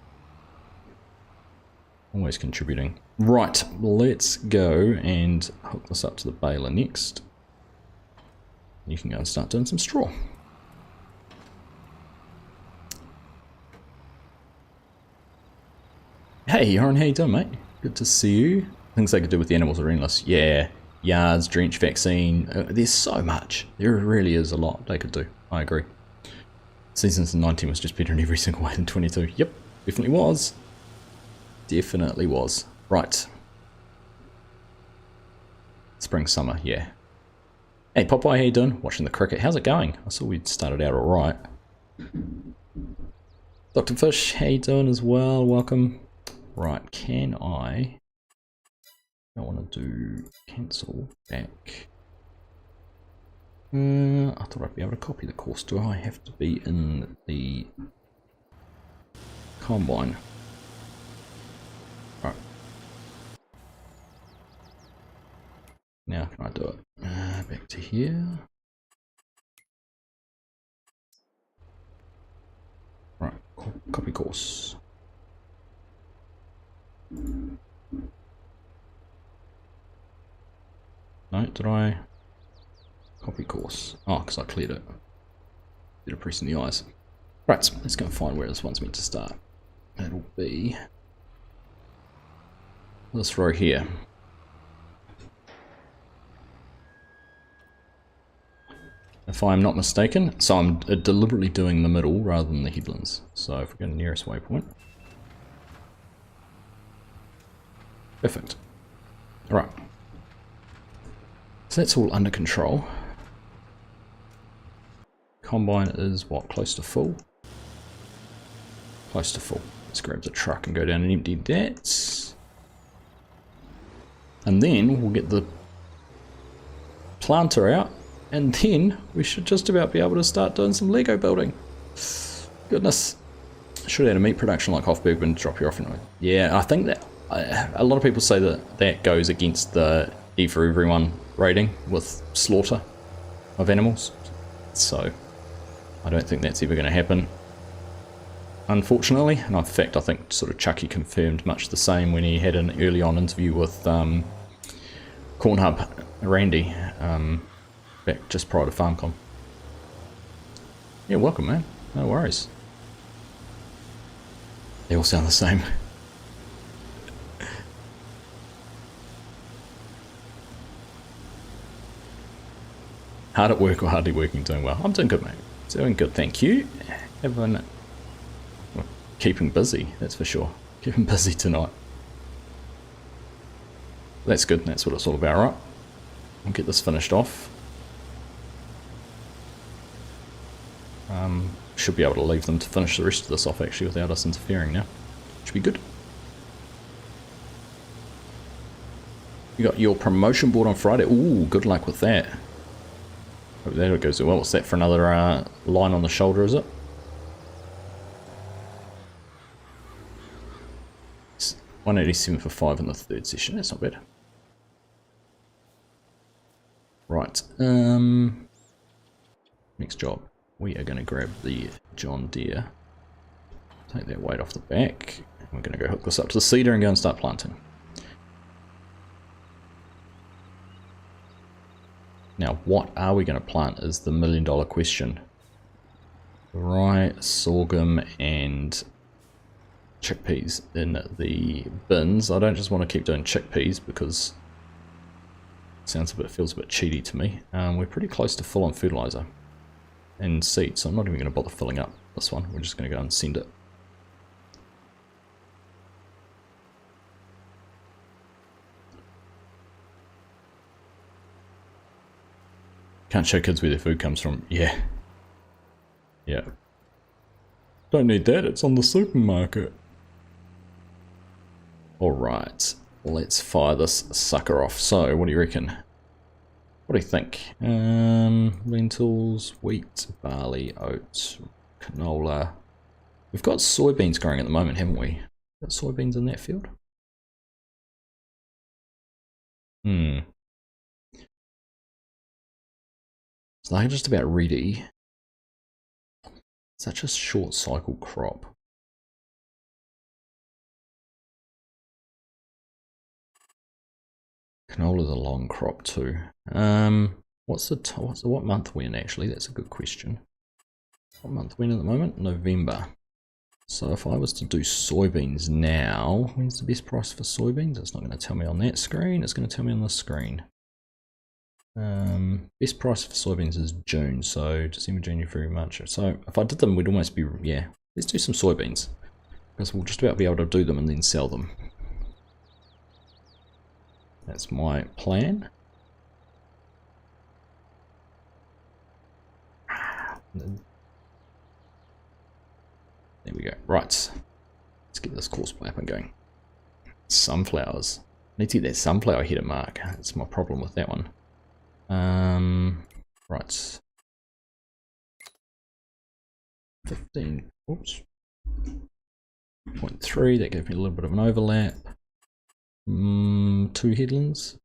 Speaker 1: Always contributing. Right, let's go and hook this up to the baler next. You can go and start doing some straw. Hey, Aaron, how you doing, mate? Good to see you. Things they could do with the animals are endless. Yeah, yards, drench vaccine. There's so much. There really is a lot they could do. I agree. Seasons in 19 was just better in every single way than 22. Yep, definitely was. Definitely was. Right. Spring, summer, yeah. Hey, Popeye, how you doing? Watching the cricket. How's it going? I saw we started out alright. Dr. Fish, how you doing as well? Welcome. Right, can I want to do cancel back. I thought I'd be able to copy the course. Do I have to be in the combine? Right. Now can I do it? Back to here. Right, copy course. No, did I copy course? Oh, because I cleared it. Did a press in the eyes. Right, let's go and find where this one's meant to start. That'll be this row here. If I'm not mistaken, so I'm deliberately doing the middle rather than the headlands. So if we go to nearest waypoint. Perfect. Alright. So that's all under control. Combine is what, close to full? Close to full. Let's grab the truck and go down and empty that. And then we'll get the planter out, and then we should just about be able to start doing some Lego building. Goodness. Should have had a meat production like Hofberg and drop you off anyway. Yeah, I think that a lot of people say that that goes against the E for everyone rating with slaughter of animals. So I don't think that's ever going to happen, unfortunately. And in fact, I think sort of Chucky confirmed much the same when he had an early on interview with Corn Hub Randy back just prior to FarmCon. Yeah, welcome, man. No worries. They all sound the same. Hard at work or hardly working, doing well? I'm doing good, mate. Doing good, thank you. Everyone, well, keeping busy, that's for sure. Keeping busy tonight. That's good, that's what it's all about, right? We'll get this finished off. Should be able to leave them to finish the rest of this off actually without us interfering now. Should be good. You got your promotion board on Friday. Ooh, good luck with that. Hope that goes well. What's that for another line on the shoulder, is it? It's 187 for 5 in the third session. That's not bad. Right. Next job. We are going to grab the John Deere. Take that weight off the back. And we're going to go hook this up to the seeder and go and start planting. Now, what are we going to plant is the million-dollar question. Rye, sorghum, and chickpeas in the bins. I don't just want to keep doing chickpeas because it feels a bit cheaty to me. We're pretty close to full on fertilizer and seed, so I'm not even going to bother filling up this one. We're just going to go and send it. Can't show kids where their food comes from. Yeah. Yeah. Don't need that, it's on the supermarket. Alright, let's fire this sucker off. So, what do you reckon? What do you think? Lentils, wheat, barley, oats, canola. We've got soybeans growing at the moment, haven't we? Got soybeans in that field? So they're just about ready. Such a short cycle crop. Canola's a long crop too. What month we're in actually? That's a good question. What month we're in at the moment? November. So if I was to do soybeans now, when's the best price for soybeans? It's not going to tell me on that screen. It's going to tell me on the screen. Best price for soybeans is June. So December, January, February, March. So if I did them, we'd almost be, yeah. Let's do some soybeans because we'll just about be able to do them and then sell them. That's my plan. There we go. Right. Let's get this course up and going. Sunflowers. I need to get that sunflower header mark. That's my problem with that one. Right. 15. Oops. 0.3. That gave me a little bit of an overlap. 2 headlands.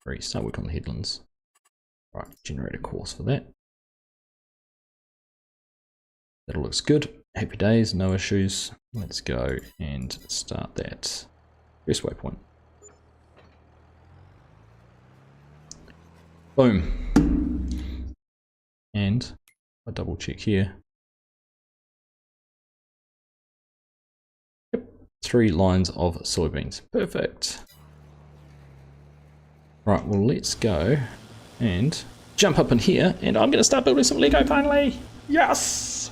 Speaker 1: 3. Start work on the headlands. Right. Generate a course for that. That all looks good. Happy days, no issues. Let's go and start that first waypoint. Boom. And I double check here. Yep, 3 lines of soybeans. Perfect. Right, well let's go and jump up in here and I'm going to start building some Lego finally. Yes!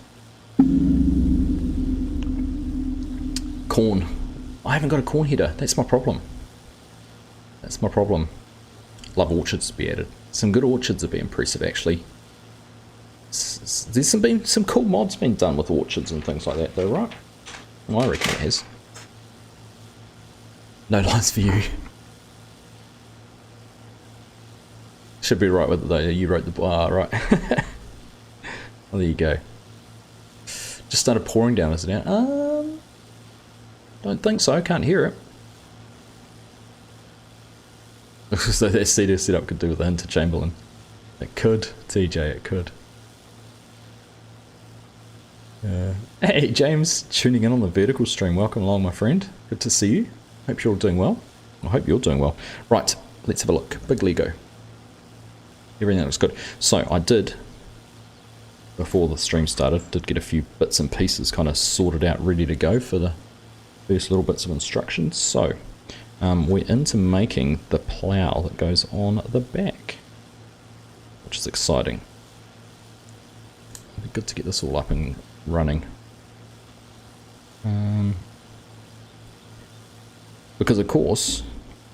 Speaker 1: Corn. I haven't got a corn header. That's my problem. That's my problem. Love orchards to be added. Some good orchards would be impressive actually. There's been some cool mods been done with orchards and things like that though, right? Well, I reckon it has. No lines for you. Should be right with it though. You wrote the bar, right? Well, there you go. Just started pouring down, is it now? Don't think so. Can't hear it. So that CD setup could do with the interchamberlain. It could, TJ. It could. Hey James, tuning in on the vertical stream. Welcome along, my friend. Good to see you. Hope you're all doing well. I hope you're doing well. Right, let's have a look. Big Lego. Everything looks good. So I did, before the stream started, did get a few bits and pieces kind of sorted out, ready to go for the first little bits of instructions. So we're into making the plough that goes on the back, which is exciting. It'd be good to get this all up and running. Because of course,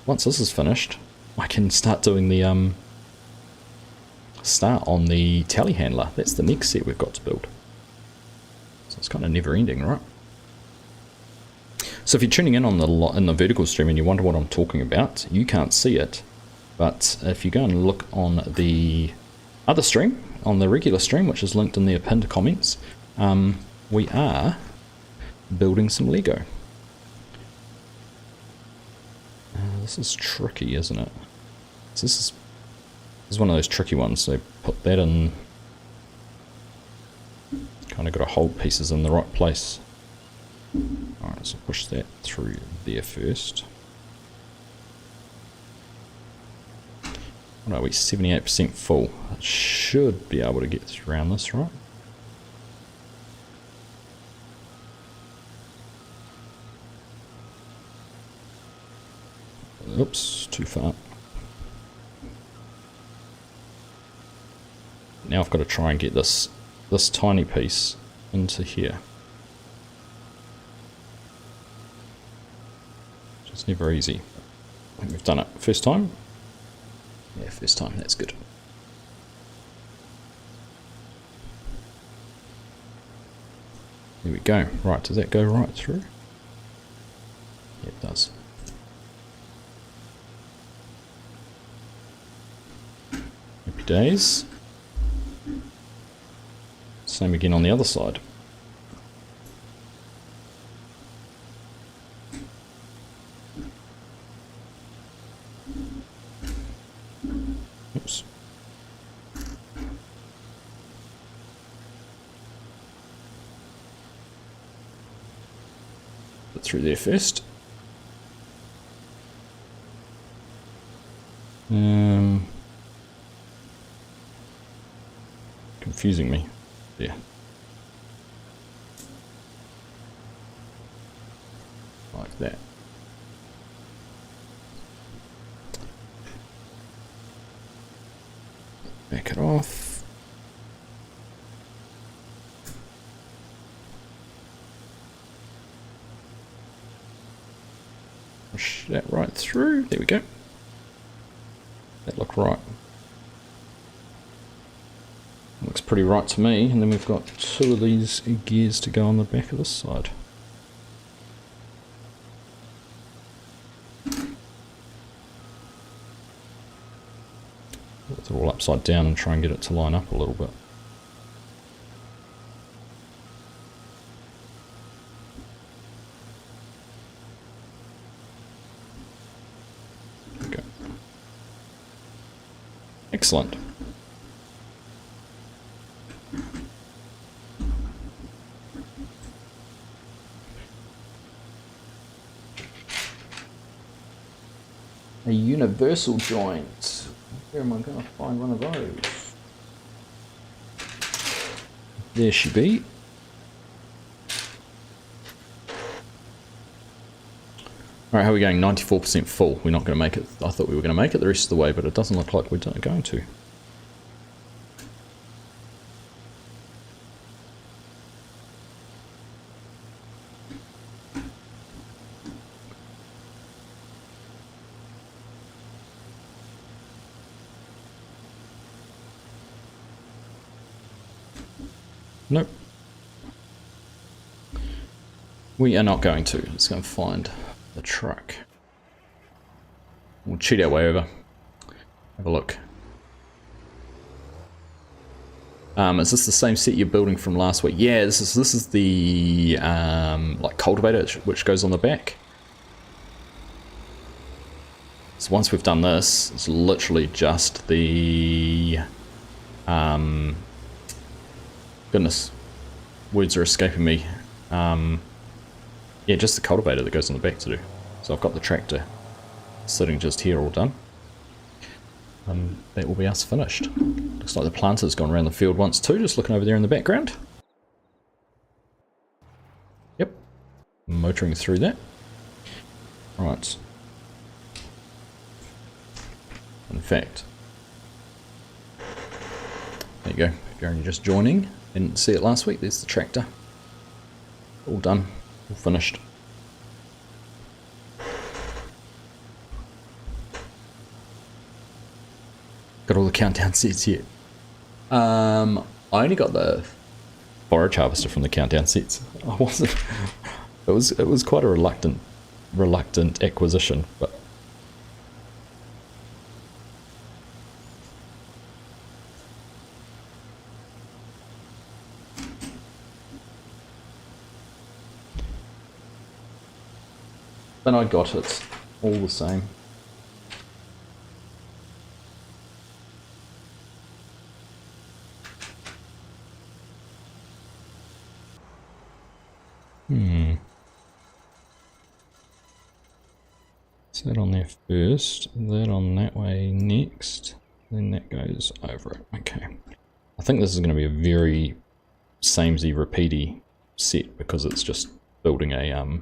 Speaker 1: once this is finished, I can start doing the start on the telehandler. That's the next set we've got to build. So it's kind of never ending, right? So if you're tuning in on the vertical stream and you wonder what I'm talking about, you can't see it. But if you go and look on the other stream, on the regular stream, which is linked in the pinned comments, we are building some Lego. This is tricky, isn't it? So this is one of those tricky ones. So put that in, kind of got to hold pieces in the right place. Alright, so push that through there first. What are we, 78% full? It should be able to get around this, right? Oops, too far. Now I've got to try and get this tiny piece into here. It's never easy. I think we've done it. First time? Yeah, first time. That's good. There we go. Right, does that go right through? Yeah, it does. Happy days. Same again on the other side. Oops. Put through there first. confusing me. Yeah. Like that. Back it off. Push that right through. There we go. That looked right. Looks pretty right to me. And then we've got 2 of these gears to go on the back of this side. Put it all upside down and try and get it to line up a little bit. There we go. Excellent. A universal joint. Where am I going to find one of those? There she be. Alright, how are we going? 94% full. We're not going to make it. I thought we were going to make it the rest of the way, but it doesn't look like we're going to. Nope. We are not going to. Let's go and find the truck. We'll cheat our way over. Have a look. Is this the same set you're building from last week? Yeah, this is the like cultivator which goes on the back. So once we've done this, it's literally just the goodness, words are escaping me. Yeah, just the cultivator that goes on the back to do. So I've got the tractor sitting just here all done. That will be us finished. Looks like the planter's gone around the field once too, just looking over there in the background. Yep, motoring through that. Right. In fact, there you go. If you're only just joining, didn't see it last week, there's the tractor. All done, all finished. Got all the countdown sets yet. I only got the forage harvester from the countdown sets. I wasn't. It was quite a reluctant acquisition, but. Then I got it all the same. So that on there first, that on that way next, then that goes over it. Okay. I think this is going to be a very samey repeaty set because it's just building a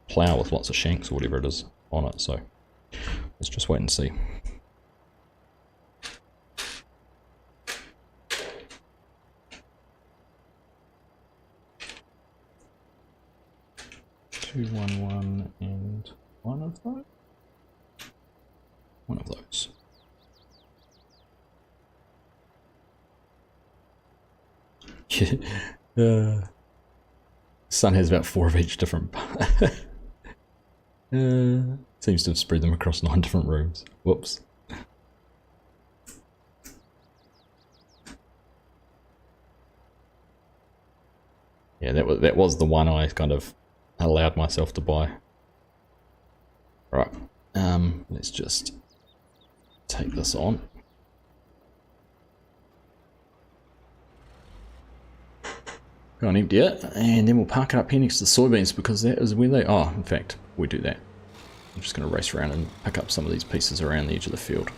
Speaker 1: plough with lots of shanks or whatever it is on it, so let's just wait and see. Two, one, and one of those. One of those. Sun has about 4 of each different. Seems to have spread them across 9 different rooms. Whoops. Yeah, that was the one I kind of allowed myself to buy. Right. Let's just take this on. Go and empty it, and then we'll park it up here next to the soybeans because that is where they are. In fact, we do that. I'm just going to race around and pick up some of these pieces around the edge of the field.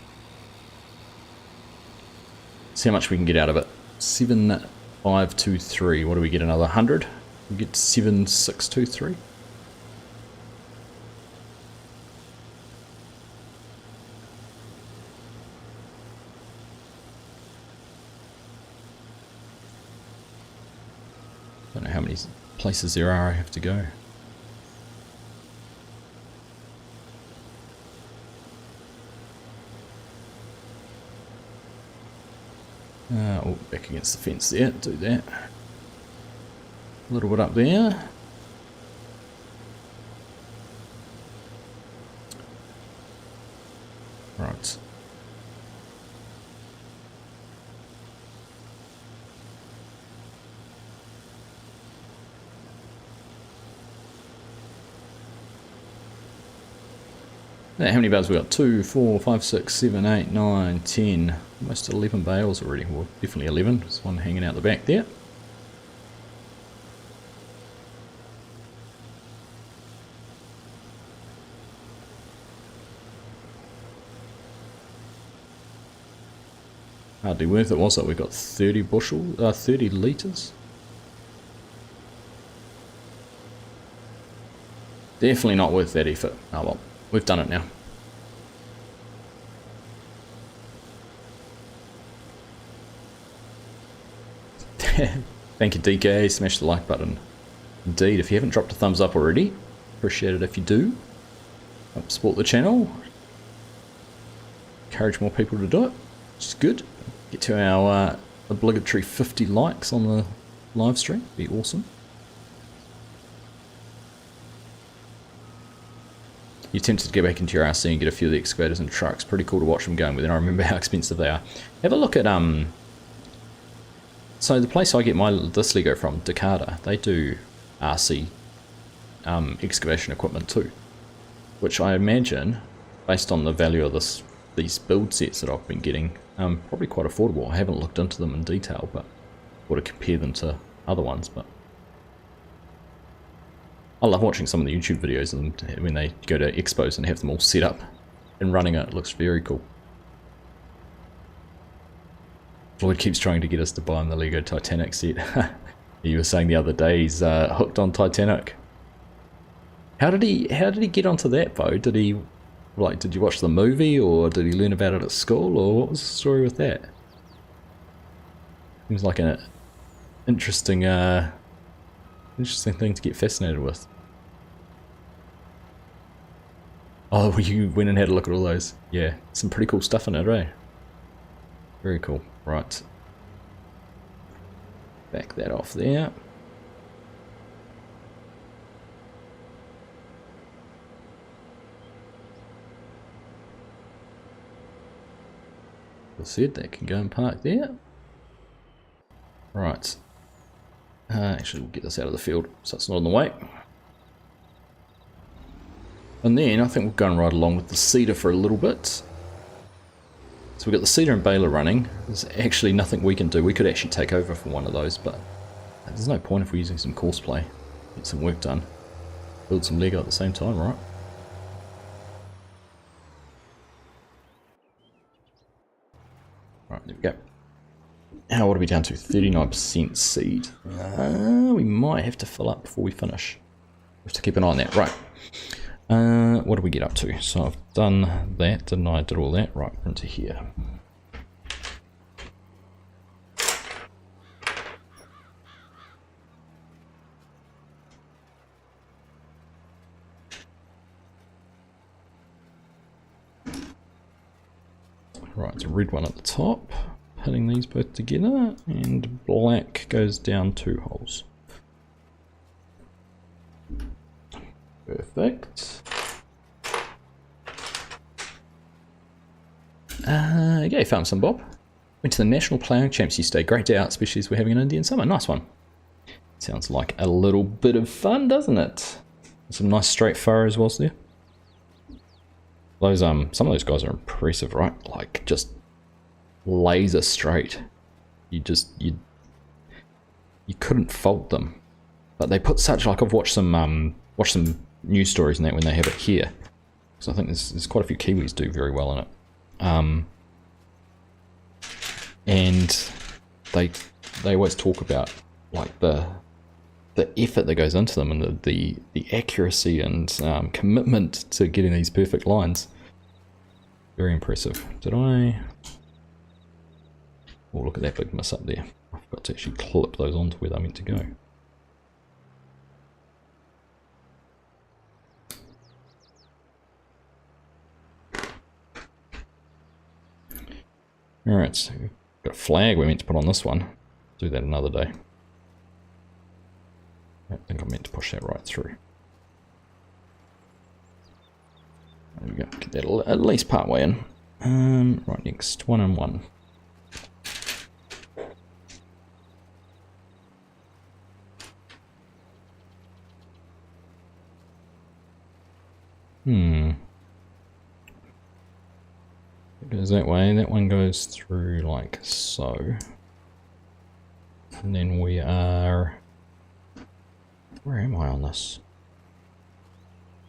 Speaker 1: See how much we can get out of it. 7,523. What do we get? Another 100? We get 7,623. Don't know how many places there are I have to go. Oh, back against the fence there, do that. A little bit up there. Right. Now, how many bales we got? 2, 4, 5, 6, 7, 8, 9, 10. Almost 11 bales already. Well, definitely 11. There's one hanging out the back there. Hardly worth it, was it? We got 30 30 litres. Definitely not worth that effort. Oh well, we've done it now. Thank you, DK. Smash the like button. Indeed, if you haven't dropped a thumbs up already, appreciate it if you do. Help support the channel. Encourage more people to do it, which is good. Get to our obligatory 50 likes on the live stream. Be awesome. You're tempted to go back into your RC and get a few of the excavators and trucks. Pretty cool to watch them going with, and I remember how expensive they are. Have a look at so the place I get this Lego from, Dakota, they do RC excavation equipment too, which I imagine, based on the value of these build sets that I've been getting, probably quite affordable. I haven't looked into them in detail, but or to compare them to other ones. But I love watching some of the YouTube videos of them when they go to expos and have them all set up and running it. It looks very cool. Floyd keeps trying to get us to buy him the Lego Titanic set. You were saying the other day he's hooked on Titanic. How did he get onto that, Bo? Did he, like, did you watch the movie, or did he learn about it at school, or what was the story with that? Seems like an interesting thing to get fascinated with. Oh, you went and had a look at all those. Yeah, some pretty cool stuff in it, eh? Very cool. Right. Back that off there. As I said, that can go and park there. Right. Actually, we'll get this out of the field so it's not in the way. And then I think we'll go and ride along with the seeder for a little bit. So we've got the seeder and baler running. There's actually nothing we can do. We could actually take over for one of those, but there's no point if we're using some course play. Get some work done. Build some Lego at the same time, right? Right, there we go. Now what are we down to? 39% seed. We might have to fill up before we finish. We have to keep an eye on that. Right. What do we get up to? So I've done that, didn't I? Did all that. Right, we're into here. Right, it's a red one at the top, putting these both together, and black goes down 2 holes. Perfect. Okay, found some Bob. Went to the National Ploughing Champs yesterday. Great day out, especially as we're having an Indian summer. Nice one. Sounds like a little bit of fun, doesn't it? Some nice straight furrows was there. Those some of those guys are impressive, right? Like just laser straight. You couldn't fault them. But they put such, like, I've watched some news stories and that when they have it here. So I think there's quite a few Kiwis do very well in it. and they always talk about like the effort that goes into them and the accuracy and commitment to getting these perfect lines. Very impressive. Did I? Oh, look at that big miss up there. I forgot to actually clip those onto where they're meant to go. Alright, so we've got a flag we're meant to put on this one. Do that another day. I think I meant to push that right through. There we go, get that at least part way in. Right, next, 1 and 1. It goes that way, that one goes through like so. And then we are... Where am I on this?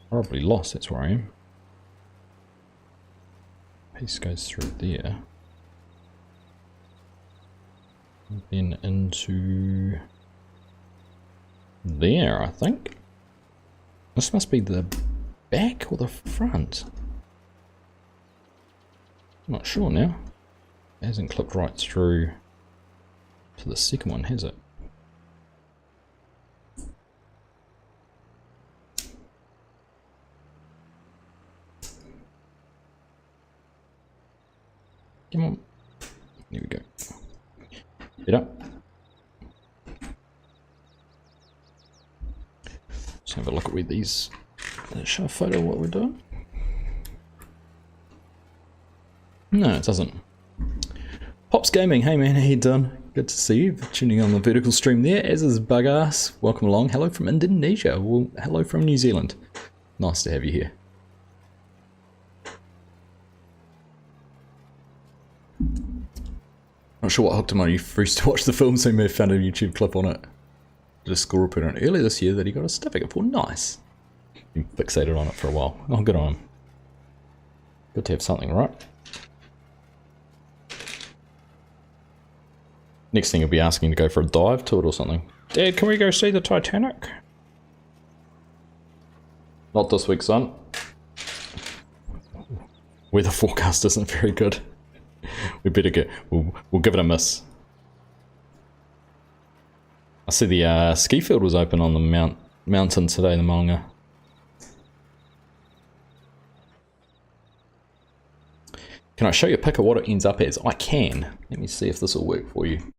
Speaker 1: Probably lost, that's where I am. Piece goes through there. And then into there, I think. This must be the back or the front. I'm not sure now. It hasn't clipped right through to the second one, has it? Come on. There we go. Get up. Let's have a look at where these... Let's show a photo of what we're doing. No, it doesn't. Pops Gaming, hey man, how you doing? Good to see you. Tuning on the vertical stream there, as is Bug-Ass. Welcome along. Hello from Indonesia. Well, hello from New Zealand. Nice to have you here. Not sure what hooked him on you first to watch the film, so he may have found a YouTube clip on it. Did a school report on it earlier this year that he got a certificate for. Nice. Been fixated on it for a while. Oh, good on him. Good to have something, right? Next thing he'll be asking to go for a dive to it or something. Dad, can we go see the Titanic? Not this week, son. Weather forecast isn't very good. We better get. We'll give it a miss. I see the ski field was open on the mountain today, the Maunga. Can I show you a pic of what it ends up as? I can. Let me see if this will work for you.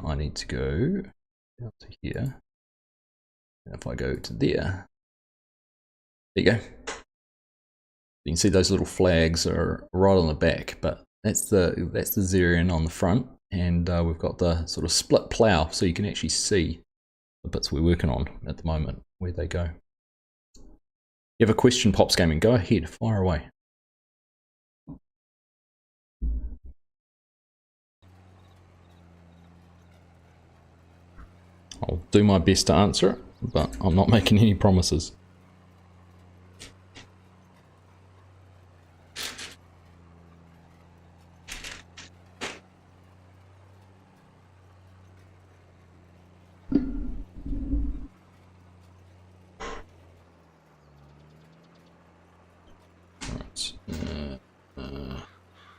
Speaker 1: I need to go down to here. And if I go to there you go. You can see those little flags are right on the back, but that's the Xerion on the front, and we've got the sort of split plough, so you can actually see the bits we're working on at the moment, where they go. You have a question, Pops Gaming? Go ahead, fire away. I'll do my best to answer it, but I'm not making any promises.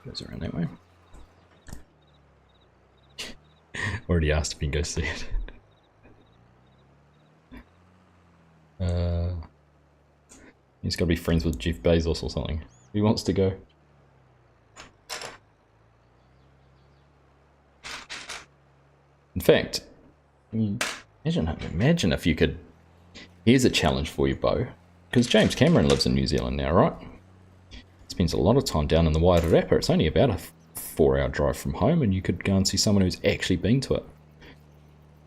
Speaker 1: Goes around that way. Already asked if he can go see it. He's got to be friends with Jeff Bezos or something. He wants to go. In fact, imagine if you could. Here's a challenge for you, Bo. Because James Cameron lives in New Zealand now, right? Spends a lot of time down in the Wairarapa. It's only about a 4-hour drive from home, and you could go and see someone who's actually been to it.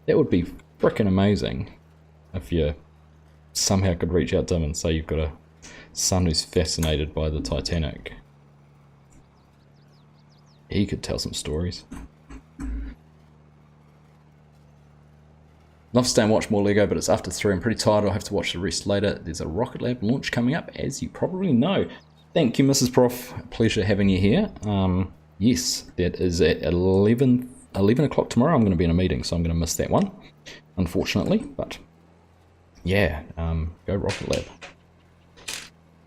Speaker 1: That would be frickin' amazing if you somehow could reach out to him and say you've got a son who's fascinated by the Titanic. He could tell some stories. Love to stay and watch more Lego, but it's after 3. I'm pretty tired. I'll have to watch the rest later. There's a Rocket Lab launch coming up, as you probably know. Thank you, Mrs. Prof. Pleasure having you here. Yes, that is at 11 o'clock tomorrow. I'm going to be in a meeting, so I'm going to miss that one, unfortunately. But yeah, go Rocket Lab.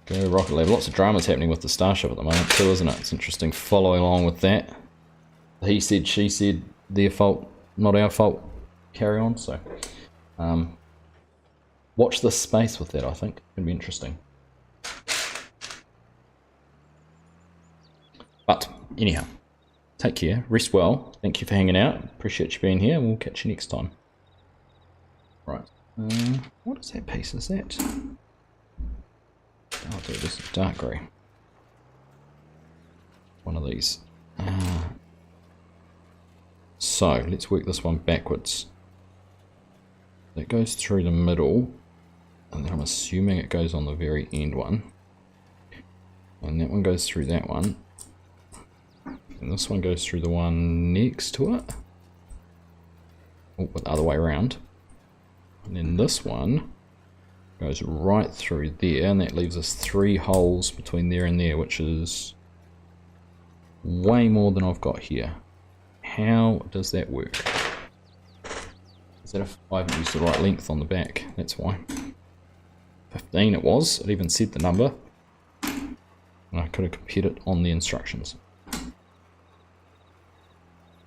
Speaker 1: Go Rocket Lab. Lots of dramas happening with the Starship at the moment too, isn't it? It's interesting following along with that. He said, she said, their fault, not our fault. Carry on. So watch this space with that. I think it's going to be interesting. But anyhow, take care, rest well, thank you for hanging out, appreciate you being here, and we'll catch you next time. Right, what is that piece, is that? Oh dude, this is dark grey. One of these. So, let's work this one backwards. That goes through the middle, and then I'm assuming it goes on the very end one. And that one goes through that one. And this one goes through the one next to it. Oh, but the other way around. And then this one goes right through there, and that leaves us 3 holes between there and there, which is way more than I've got here. How does that work? Is that if I haven't used the right length on the back? That's why. 15 it was. It even said the number. And I could have compared it on the instructions.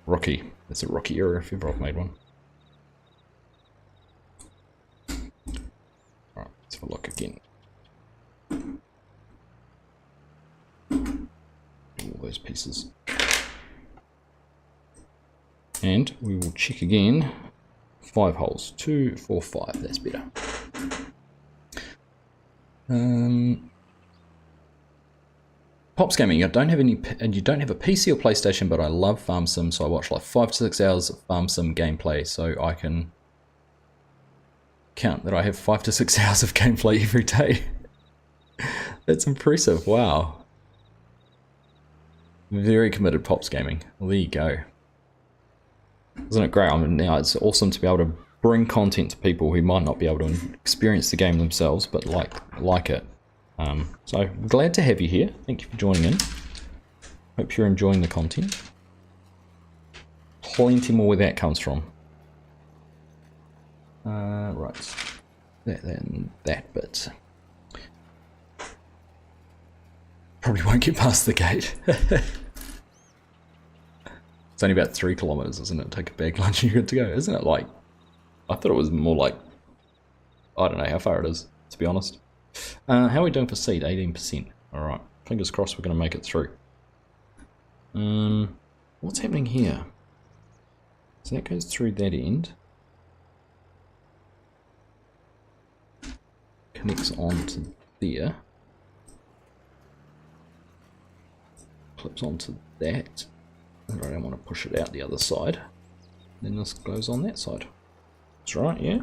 Speaker 1: Rookie. That's a rookie error if ever I've made one. Alright, let's have a look again. All those pieces. And we will check again. 5 holes. 2, 4, 5. That's better. Pops Gaming, you don't have a PC or PlayStation, but I love Farm Sim, so I watch like 5 to 6 hours of Farm Sim gameplay, so I can count that I have 5 to 6 hours of gameplay every day. That's impressive, wow. Very committed Pops Gaming. Well, there you go. Isn't it great? I mean, now it's awesome to be able to bring content to people who might not be able to experience the game themselves, but like it. So glad to have you here. Thank you for joining in. Hope you're enjoying the content. Plenty more where that comes from. Right, that bit. Probably won't get past the gate. It's only about 3 kilometers, isn't it? Take a bag lunch and you're good to go, isn't it? Like, I thought it was more like, I don't know how far it is, to be honest. How are we doing for seed? 18%. Alright, fingers crossed we're going to make it through. What's happening here? So that goes through that end. Connects onto there. Clips onto that. I don't want to push it out the other side. Then this goes on that side. That's right, yeah?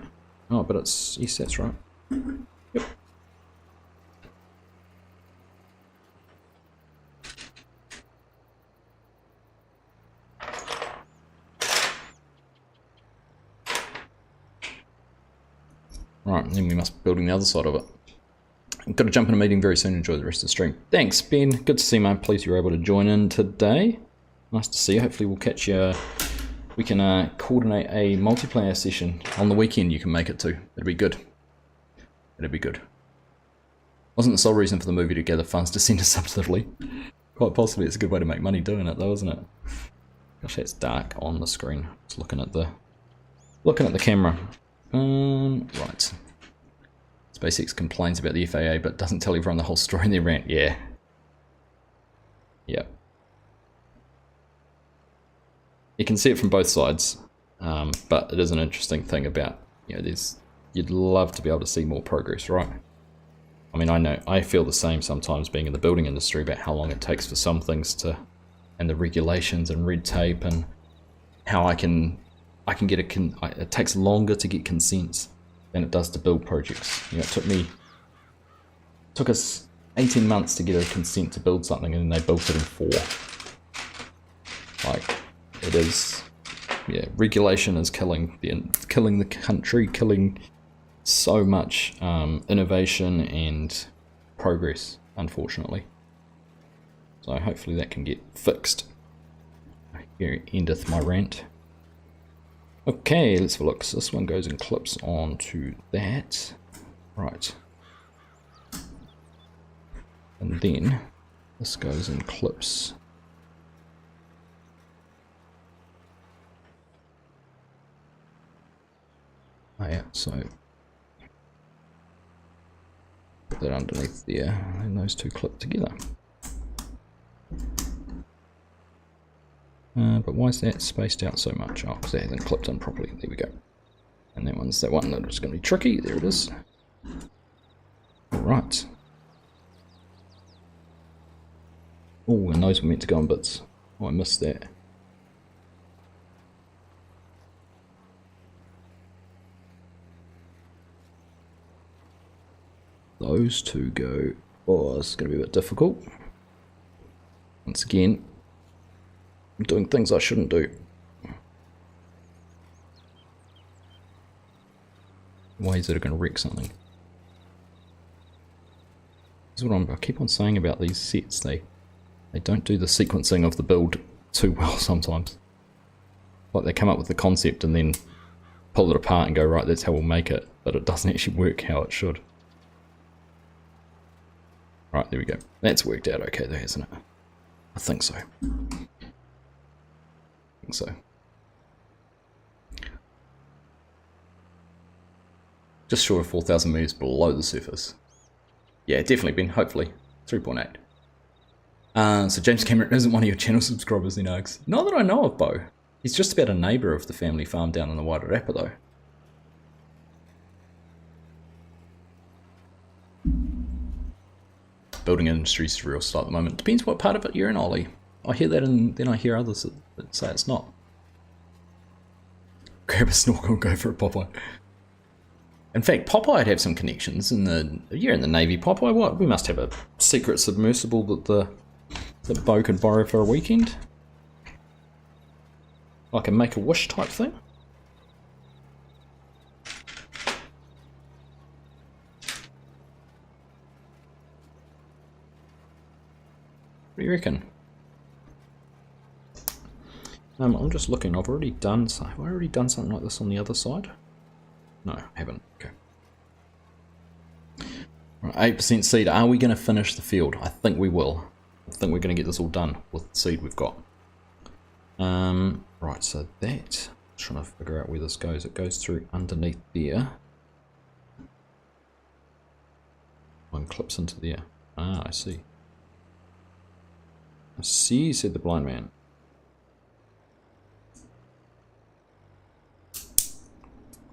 Speaker 1: Oh, but it's, yes, that's right. Yep. Right, then we must be building the other side of it. I've got to jump in a meeting very soon. Enjoy the rest of the stream. Thanks, Ben. Good to see you, mate. Pleased you were able to join in today. Nice to see you. Hopefully we'll catch you. We can coordinate a multiplayer session on the weekend. You can make it too. It'd be good. It'd be good. Wasn't the sole reason for the movie to gather funds to send us substantively. Quite possibly it's a good way to make money doing it though, isn't it? Gosh, that's dark on the screen. Just looking at the camera. Right. SpaceX complains about the FAA but doesn't tell everyone the whole story in their rant. Yeah. Yep. You can see it from both sides, but it is an interesting thing about, you know, you'd love to be able to see more progress, right? I mean, I know, I feel the same sometimes being in the building industry about how long it takes for some things to, and the regulations and red tape and how I can get it takes longer to get consents than it does to build projects. You know, it took us 18 months to get a consent to build something and they built it in 4. Like, it is, yeah, regulation is killing the country, killing so much innovation and progress, unfortunately. So hopefully that can get fixed here endeth my rant. Okay, let's have a look. So this one goes and clips onto that. Right. And then this goes and clips. Oh yeah, so put that underneath there, and those two clip together. But why is that spaced out so much? Oh, because that hasn't clipped in properly. There we go. And that one's that one that is going to be tricky. There it is. Alright. Oh, and those were meant to go in bits. Oh, I missed that. Those two go. Oh, this is going to be a bit difficult. Once again, I'm doing things I shouldn't do. Ways that are going to wreck something. This is what I keep on saying about these sets. They don't do the sequencing of the build too well sometimes. Like they come up with the concept and then pull it apart and go, right, that's how we'll make it. But it doesn't actually work how it should. Right, there we go. That's worked out okay there, hasn't it? I think so. So just short of 4,000 meters below the surface. Yeah, definitely been, hopefully 3.8. So James Cameron isn't one of your channel subscribers then, Args. Not that I know of, Bo. He's just about a neighbour of the family farm down in the wider Rapper though. Building industry is real slow at the moment. Depends what part of it you're in, Ollie. I hear that and then I hear others that say it's not. Grab a snorkel and go for a Popeye. In fact, Popeye'd have some connections in the... You're in the Navy, Popeye. What? We must have a secret submersible that Bo could borrow for a weekend. Like a Make-A-Wish type thing. What do you reckon? I'm just looking. Have I already done something like this on the other side? No, I haven't. Okay. Right, 8% seed. Are we going to finish the field? I think we will. I think we're going to get this all done with the seed we've got. Right, so that. Trying to figure out where this goes. It goes through underneath there. One clips into there. Ah, I see. I see, said the blind man.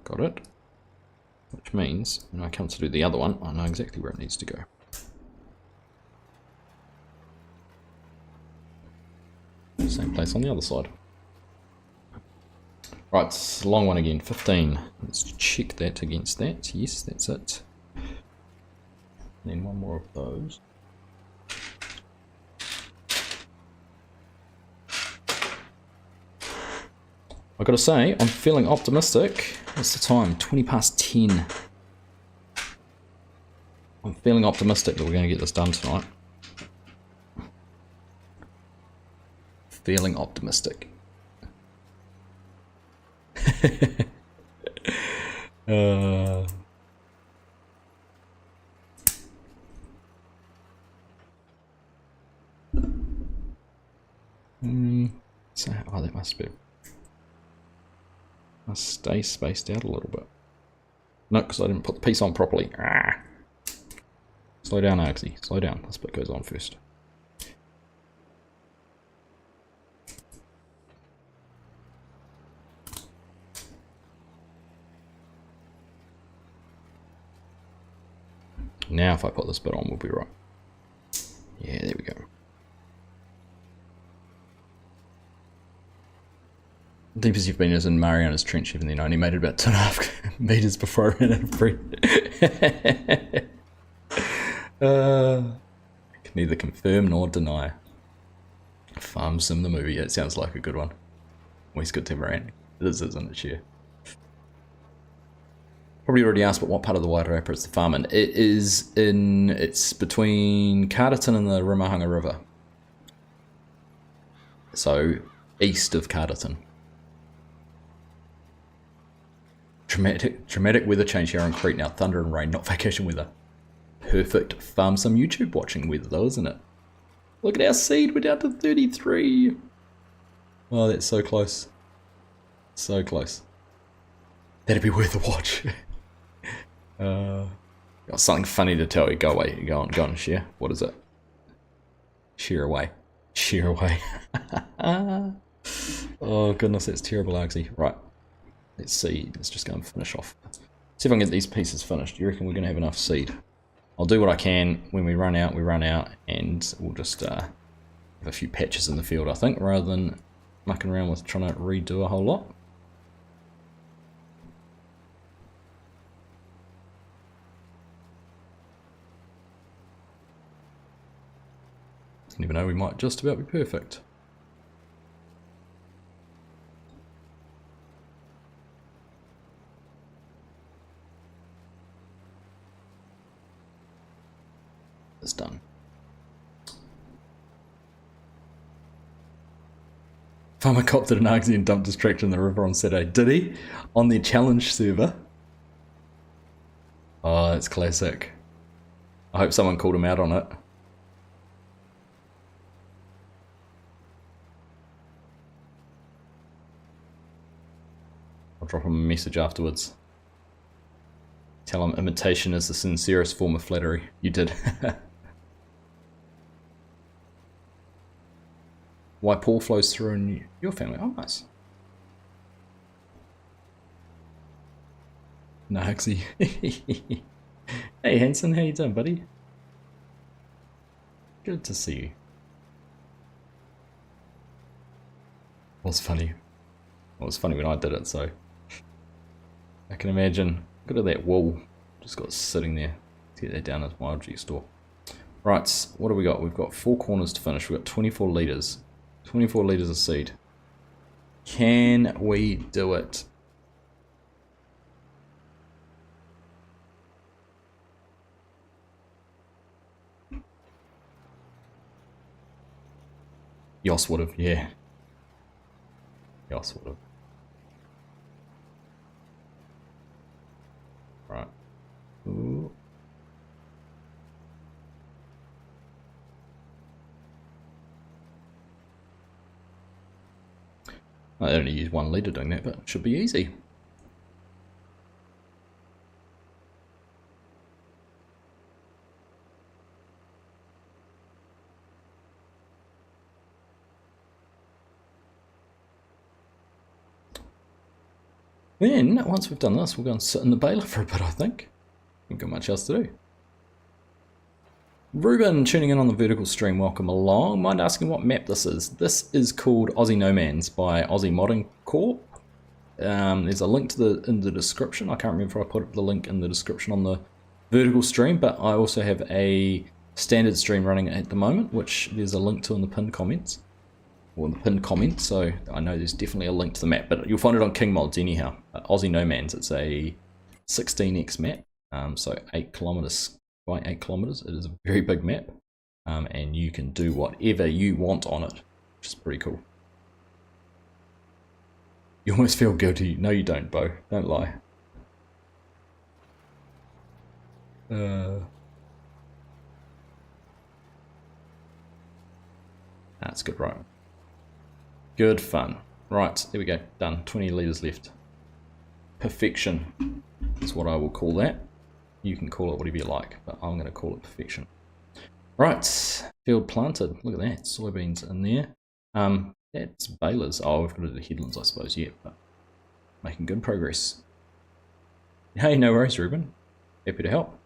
Speaker 1: Got it. Which means, when I come to do the other one, I know exactly where it needs to go. Same place on the other side. Right, it's a long one again, 15. Let's check that against that. Yes, that's it. And then one more of those. I gotta say, I'm feeling optimistic. What's the time? 20 past 10. I'm feeling optimistic that we're going to get this done tonight. Feeling optimistic. So, oh, that must be... Must stay spaced out a little bit. No, because I didn't put the piece on properly. Ah. Slow down, Argsy. Slow down. This bit goes on first. Now if I put this bit on, we'll be right. Yeah, there we go. Deepest you've been is in Mariana's Trench, even then I only made it about 2.5 meters before I ran out of breath. Can neither confirm nor deny. Farm Sim the movie, it sounds like a good one. Always good to have a rant. It is, isn't it, yeah. Probably already asked, but what part of the Wider Rapper is the farm in? It is in, it's between Carterton and the Rimahanga River. So, east of Carterton. Dramatic weather change here on Crete now. Thunder and rain, not vacation weather. Perfect farm some YouTube watching weather though, isn't it? Look at our seed, we're down to 33. Oh, that's so close. So close. That'd be worth a watch. Got something funny to tell you. Go away. Go on, share. What is it? Share away. Share away. Oh goodness, that's terrible, Argsy. Right. Let's see. Let's just go and finish off. See if I can get these pieces finished. Do you reckon we're going to have enough seed? I'll do what I can. When we run out, and we'll just have a few patches in the field, I think, rather than mucking around with trying to redo a whole lot. You never know, we might just about be perfect. It's done. Farmer copted an Argsy and dumped his tractor in the river on Saturday. Did he? On their challenge server? Oh, that's classic. I hope someone called him out on it. I'll drop him a message afterwards. Tell him imitation is the sincerest form of flattery. You did. Why Paul flows through in your family. Oh, nice. Argsy. Hey, Hanson, how you doing, buddy? Good to see you. It was funny. It was funny when I did it, so I can imagine. Look at that wool just got sitting there. Let's get that down as my object store. Right, what do we got? We've got 4 corners to finish. We've got 24 litres. 24 litres of seed. Can we do it? Yos would have, yeah. Yos would have. Right. Ooh. I only use 1 litre doing that, but it should be easy. Then, once we've done this, we'll go and sit in the baler for a bit, I think. Ain't got much else to do. Ruben, tuning in on the vertical stream, welcome along. Mind asking what map this is? This is called Aussie No Man's by Aussie Modding Corp. There's a link to in the description. I can't remember if I put the link in the description on the vertical stream, but I also have a standard stream running at the moment, which there's a link to in the pinned comments. Or the pinned comment, so I know there's definitely a link to the map, but you'll find it on King Mods anyhow. Aussie No Man's, it's a 16x map, so 8 kilometers by 8 kilometers. It is a very big map, and you can do whatever you want on it, which is pretty cool. You almost feel guilty. No, you don't, Bo. Don't lie. That's good, right? Good fun. Right, there we go. Done. 20 litres left. Perfection is what I will call that. You can call it whatever you like, but I'm going to call it perfection. Right, field planted. Look at that. Soybeans in there. That's balers. Oh, we've got to do the headlands, I suppose, yet, but making good progress. Hey, no worries, Ruben. Happy to help.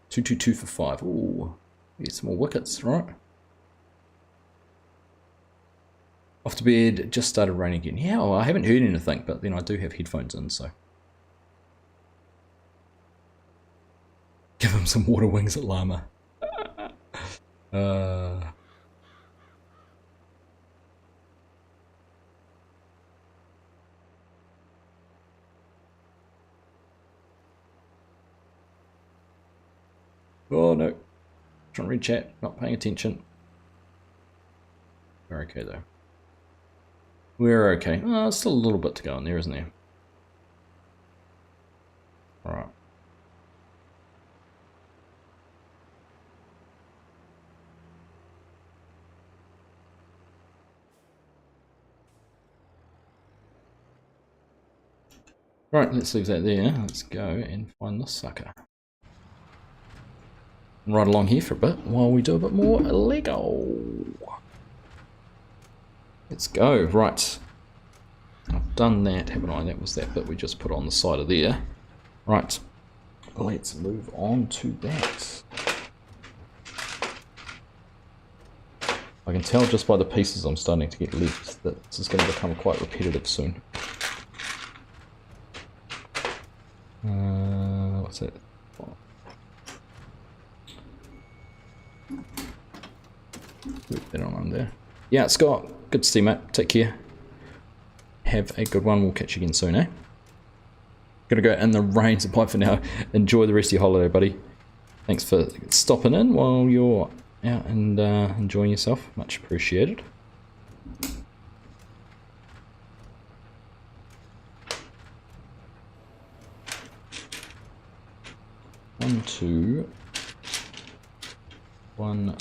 Speaker 1: 222 for 5. Ooh, get some more wickets, right? Off to bed, just started raining again. Yeah, well, I haven't heard anything, but then I do have headphones in, so. Give him some water wings at Llama. Oh no. Trying to read chat, not paying attention. We're okay though. We're okay. Oh, still a little bit to go in there, isn't there? Alright. Right, let's leave that there. Let's go and find this sucker. And ride along here for a bit while we do a bit more Lego. Let's go. Right. I've done that, haven't I? That was that bit we just put on the side of there. Right. Let's move on to that. I can tell just by the pieces I'm starting to get left that this is going to become quite repetitive soon. What's that? Put that on there. Yeah, Scott, good to see you, mate. Take care. Have a good one. We'll catch you again soon, eh? Gonna go in the rain, so bye for now. Enjoy the rest of your holiday, buddy. Thanks for stopping in while you're out and enjoying yourself. Much appreciated. One, two. 1,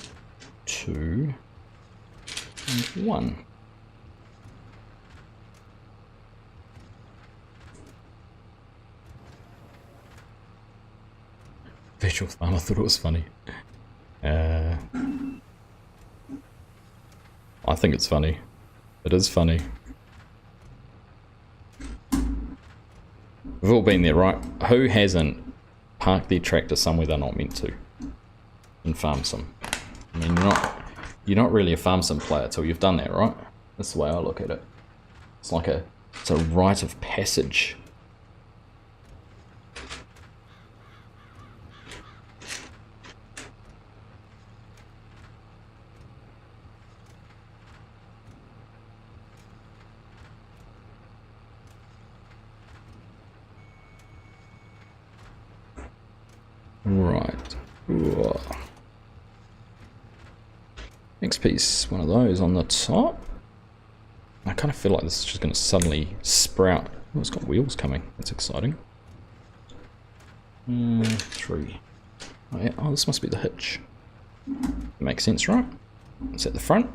Speaker 1: 2, and 1. Virtual farm, I thought it was funny. I think it's funny. It is funny. We've all been there, right? Who hasn't parked their tractor somewhere they're not meant to in Farm Sim? I mean, you're not really a Farm Sim player till you've done that, right? That's the way I look at it. It's like it's a rite of passage. Right. Ooh. Next piece, one of those on the top. I kind of feel like this is just going to suddenly sprout. Oh, it's got wheels coming. That's exciting. 3. Oh, yeah. Oh, this must be the hitch. Makes sense, right? It's at the front.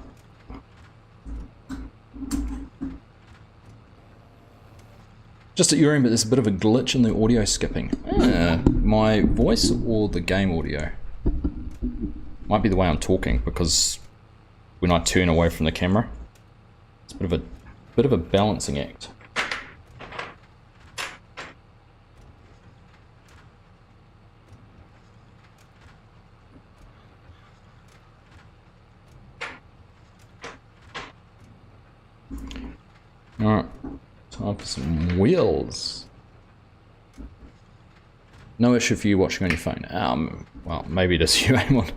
Speaker 1: Just at your end, but there's a bit of a glitch in the audio skipping. My voice or the game audio? Might be the way I'm talking, because when I turn away from the camera, it's a bit of a balancing act. Alright, time for some wheels. No issue for you watching on your phone. Well, maybe it is you, Amon.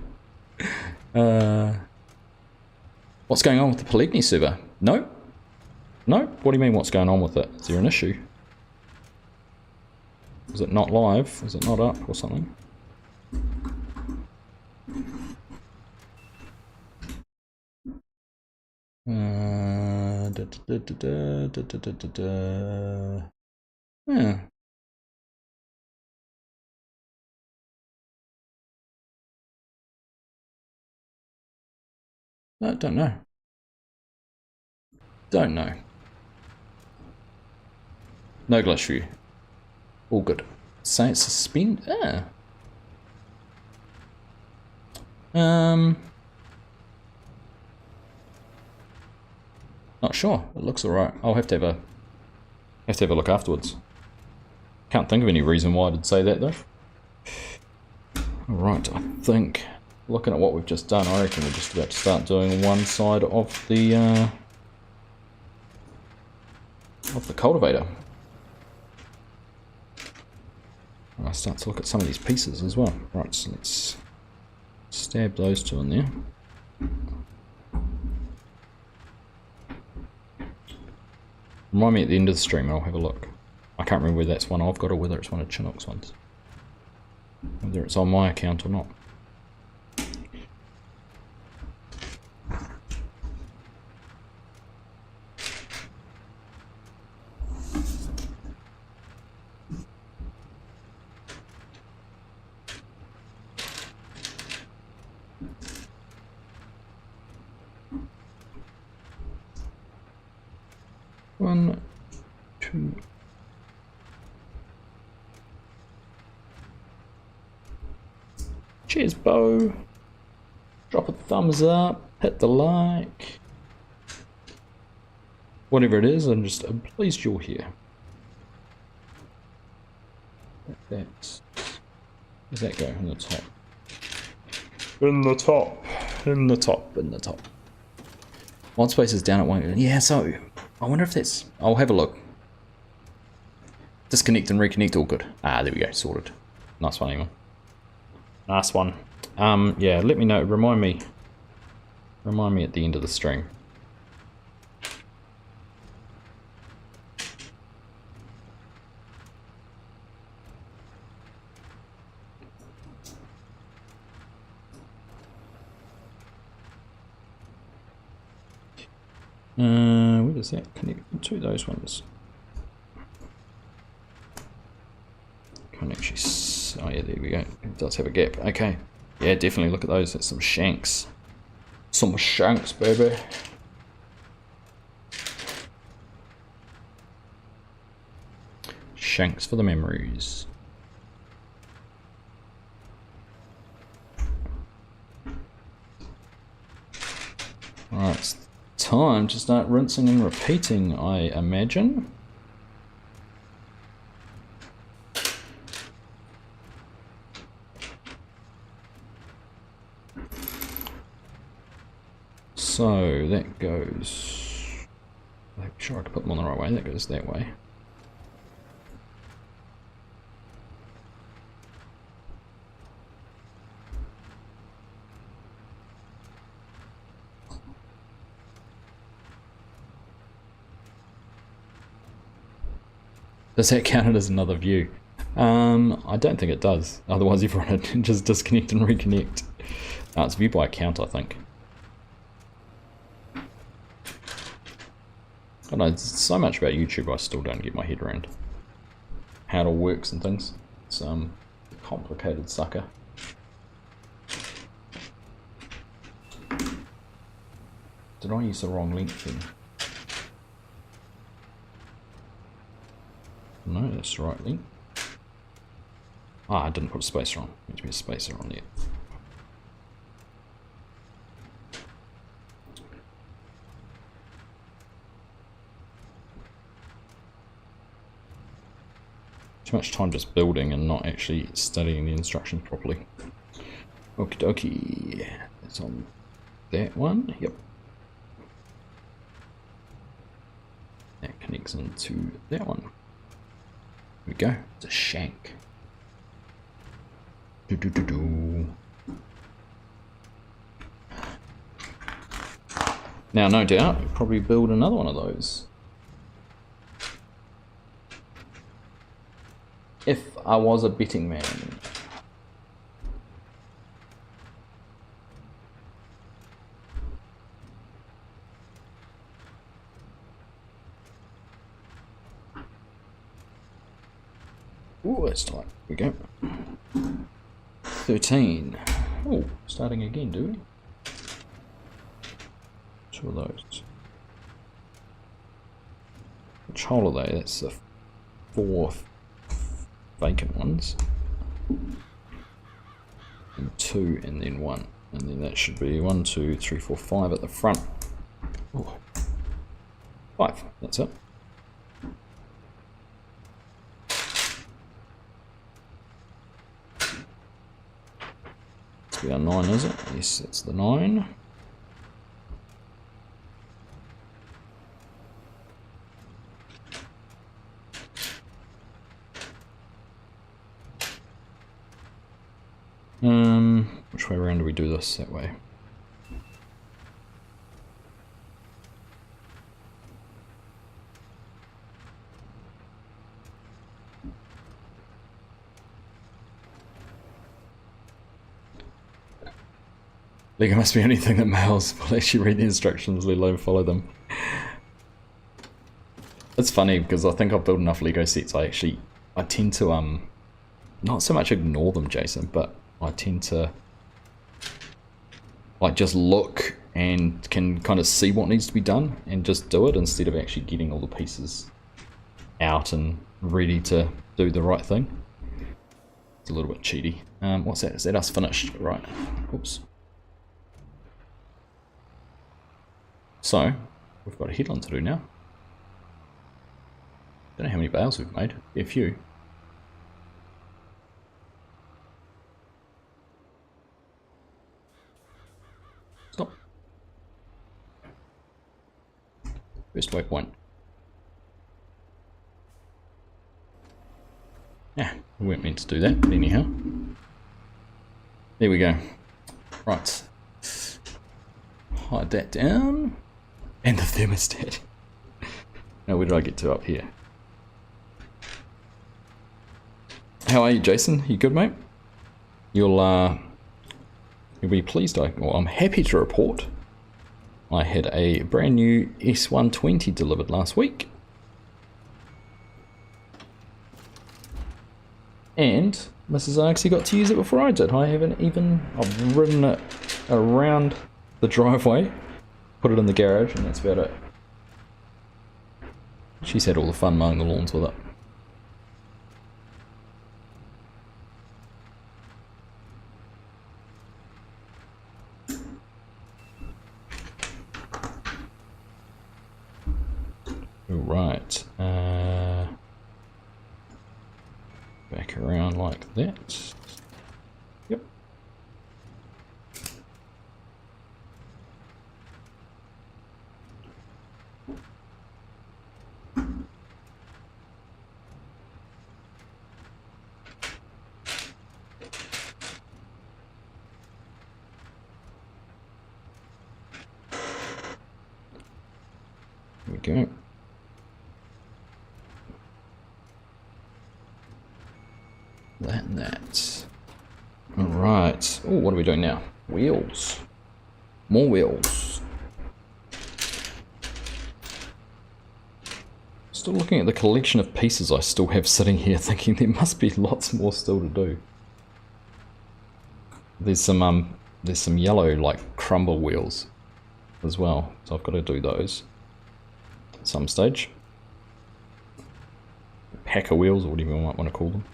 Speaker 1: What's going on with the Polygyny server? No? No? What do you mean what's going on with it? Is there an issue? Is it not live? Is it not up or something? Yeah. No, don't know. Don't know. No glitch for you. All good. Say it's suspend. Not sure. It looks alright. I'll have to have a look afterwards. Can't think of any reason why I'd say that though. Alright, I think looking at what we've just done, I reckon we're just about to start doing one side of the cultivator. I'll start to look at some of these pieces as well. Right, so let's stab those two in there. Remind me at the end of the stream and I'll have a look. I can't remember whether that's one I've got or whether it's one of Chinook's ones. Whether it's on my account or not. 1, 2. Cheers, Bo. Drop a thumbs up, hit the like. Whatever it is, I'm pleased you're here. That's... Where's that go? In the top. In the top. In the top. In the top. Mod space is down at 1. Yeah, so I wonder if that's... I'll have a look. Disconnect and reconnect, all good. Ah, there we go, sorted. Nice one, Emil. Nice one. Yeah, let me know. Remind me at the end of the stream. Where does that connect to those ones? Can't actually. Oh yeah, there we go. It does have a gap. Okay. Yeah, definitely look at those. That's some shanks. Some shanks, baby. Shanks for the memories. Alright, it's time to start rinsing and repeating, I imagine. So that goes, make sure I can put them on the right way, that goes that way. Does that count as another view? I don't think it does, otherwise everyone would just disconnect and reconnect. It's view by account, I think. I don't know, so much about YouTube I still don't get my head around how it all works and things. It's a complicated sucker. Did I use the wrong length then? No, that's the right length. Ah, I didn't put a spacer on. There needs to be a spacer on there. Too much time just building and not actually studying the instructions properly. Okie dokie. That's on that one. Yep. That connects into that one. Here we go. It's a shank. Now, no doubt, we'll probably build another one of those. If I was a betting man. Ooh, that's tight. Here we go. 13. Oh, starting again, do we? Two of those. Which hole are they? That's the fourth. Vacant ones, and 2 and then 1, and then that should be 1, 2, 3, 4, 5 at the front. Ooh. 5, that's it. It's our 9, is it? Yes, it's the 9. Which way around do we do this? That way. Lego must be anything that males will actually read the instructions, let alone follow them. It's funny because I think I've built enough Lego sets. I tend to not so much ignore them, Jason, but I tend to like just look and can kind of see what needs to be done and just do it instead of actually getting all the pieces out and ready to do the right thing. It's a little bit cheaty. What's that? Is that us finished? Right. Oops. So, we've got a headland to do now. Don't know how many bales we've made. A few. Stop. First waypoint. Yeah, we weren't meant to do that, but anyhow. There we go. Right. Hide that down. And the thermostat. Now where did I get to up here? How are you, Jason? You good, mate? You'll be pleased. I'm happy to report I had a brand new S120 delivered last week. And Mrs. Argsy got to use it before I did. I've ridden it around the driveway, put it in the garage, and that's about it. She's had all the fun mowing the lawns with it. Right, back around like that. Yep. There we go. That and that. Alright. Oh, what are we doing now? Wheels. More wheels. Still looking at the collection of pieces I still have sitting here, thinking there must be lots more still to do. There's some yellow like crumble wheels as well, so I've got to do those at some stage. Packer wheels, or whatever you might want to call them.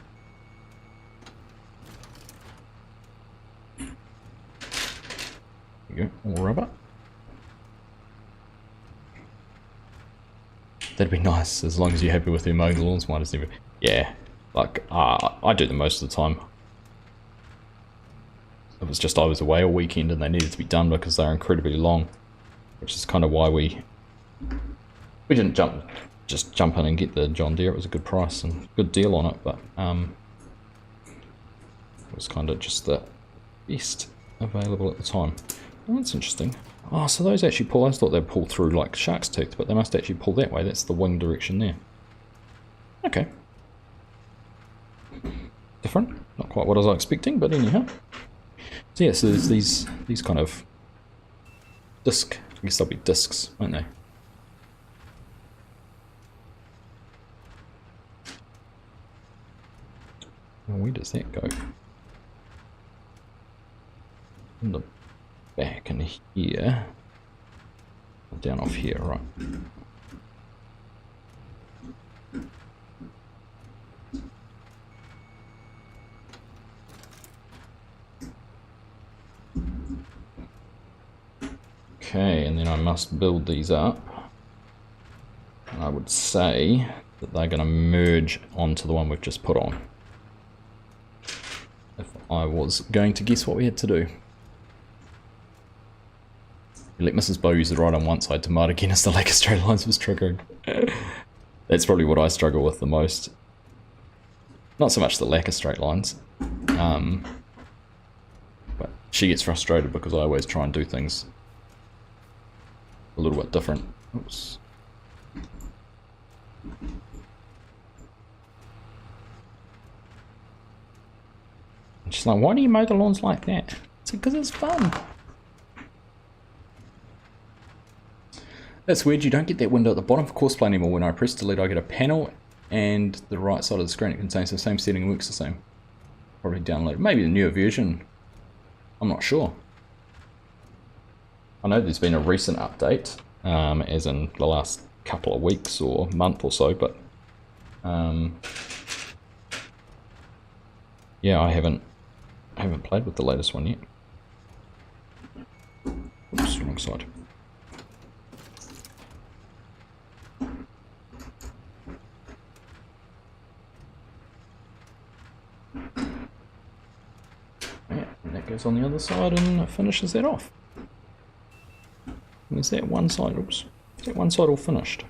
Speaker 1: There you go, all rubber. That'd be nice, as long as you're happy with your mowing the lawns. Might as never. Yeah, like I do them most of the time. It was just I was away a weekend and they needed to be done because they're incredibly long, which is kind of why we didn't just jump in and get the John Deere. It was a good price and good deal on it, but it was kind of just the best available at the time. Oh, that's interesting. Oh, so those actually pull. I thought they'd pull through like shark's tooth, but they must actually pull that way. That's the wing direction there. Okay. Different. Not quite what I was expecting, but anyhow. So yeah, so there's these kind of disc. I guess they'll be discs, won't they? And where does that go? In the back in here. Down off here, right. Okay, and then I must build these up. And I would say that they're going to merge onto the one we've just put on. If I was going to guess what we had to do. You let Mrs. Bow use the right on one side to mud again as the lack of straight lines was triggering. That's probably what I struggle with the most. Not so much the lack of straight lines. But she gets frustrated because I always try and do things a little bit different. Oops. And she's like, why do you mow the lawns like that? It's because it's fun. That's weird, you don't get that window at the bottom for courseplay anymore. When I press delete, I get a panel and the right side of the screen it contains the same setting and works the same. Probably download. Maybe the newer version. I'm not sure. I know there's been a recent update, as in the last couple of weeks or month or so, but yeah, I haven't played with the latest one yet. Oops, wrong side. Yeah, and that goes on the other side and finishes that off. And is that one side? Oops, is that one side all finished?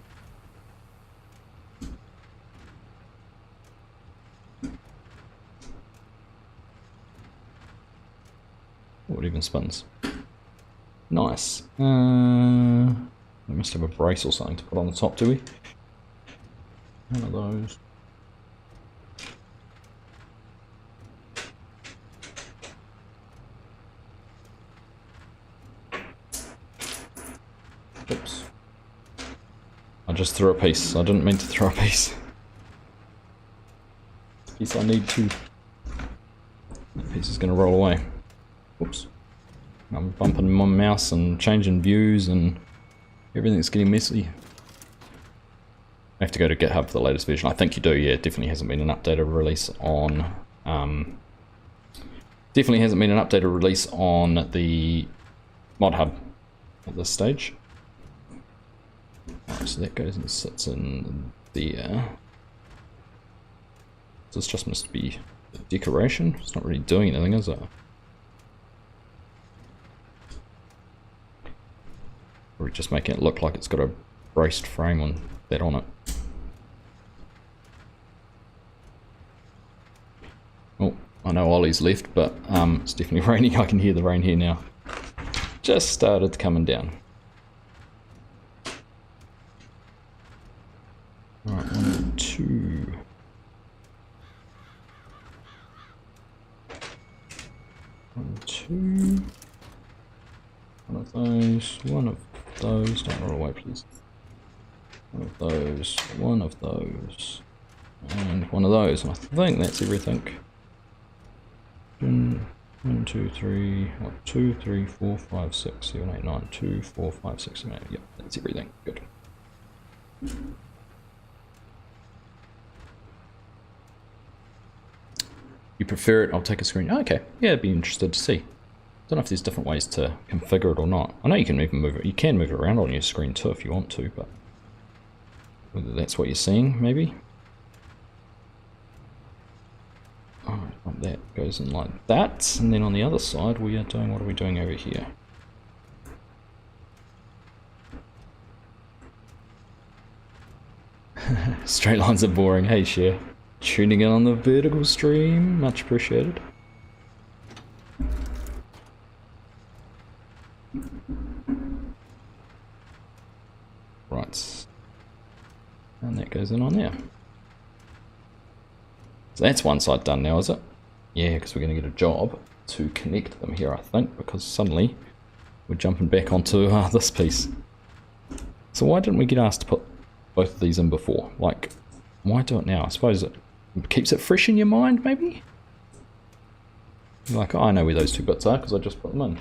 Speaker 1: Oh, it even spins. Nice. We must have a brace or something to put on the top, do we? One of those. Oops. I just threw a piece. I didn't mean to throw a piece. The piece I need to. That piece is going to roll away. Oops. I'm bumping my mouse and changing views and everything's getting messy. I have to go to GitHub for the latest version. I think you do, yeah. It definitely hasn't been an updated release on... definitely hasn't been an updated release on the mod hub at this stage. Alright, so that goes and sits in there. This just must be decoration. It's not really doing anything, is it? Or just making it look like it's got a braced frame on that on it. Oh, I know Ollie's left, but it's definitely raining. I can hear the rain here now. Just started coming down. Alright, 1, 2. One, two. One of those. One of those. Don't roll away, please. One of those. One of those. And one of those. And I think that's everything. 1, 2, 3. What? 2, 3, 4, 5, 6, 7, 8, 9. 2, 4, 5, 6, 7, 8. Yep, that's everything. Good. You prefer it? I'll take a screen. Oh, okay. Yeah, I'd be interested to see. Don't know if there's different ways to configure it or not. I know you can even move it. You can move it around on your screen too if you want to, but whether that's what you're seeing, maybe. Alright, that goes in like that, and then on the other side we are doing, what are we doing over here? Straight lines are boring. Hey, Cher. Tuning in on the vertical stream, much appreciated. Right, and that goes in on there. So that's one side done now, is it? Yeah, because we're going to get a job to connect them here, I think, because suddenly we're jumping back onto this piece. So why didn't we get asked to put both of these in before? Like, why do it now? I suppose it keeps it fresh in your mind, maybe? You're like, oh, I know where those two bits are because I just put them in.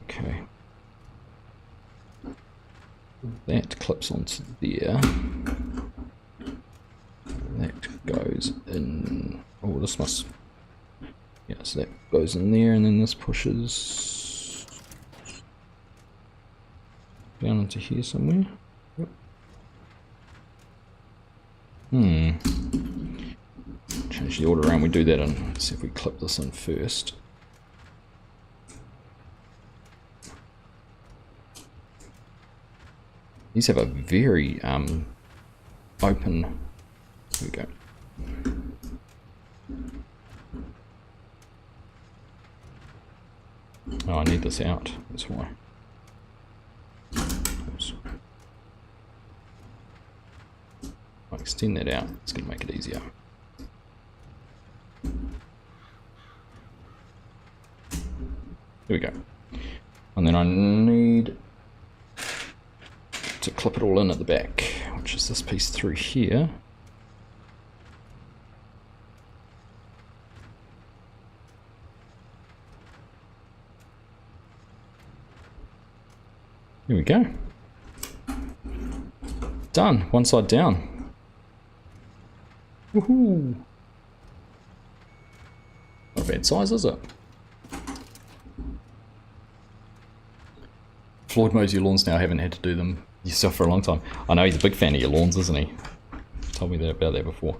Speaker 1: Okay. That clips onto there. That goes in. Oh, this must. Yeah, so that goes in there, and then this pushes down into here somewhere. Yep. Change the order around. We do that and see if we clip this in first. These have a very open. Here we go. Oh, I need this out. That's why. Oops. I'll extend that out. It's going to make it easier. Here we go. And then I need to clip it all in at the back, which is this piece through here. Here we go. Done. One side down. Woohoo! Not a bad size, is it? Floyd mows your lawns now. I haven't had to do them yourself for a long time. I know he's a big fan of your lawns, isn't he? Told me about that before.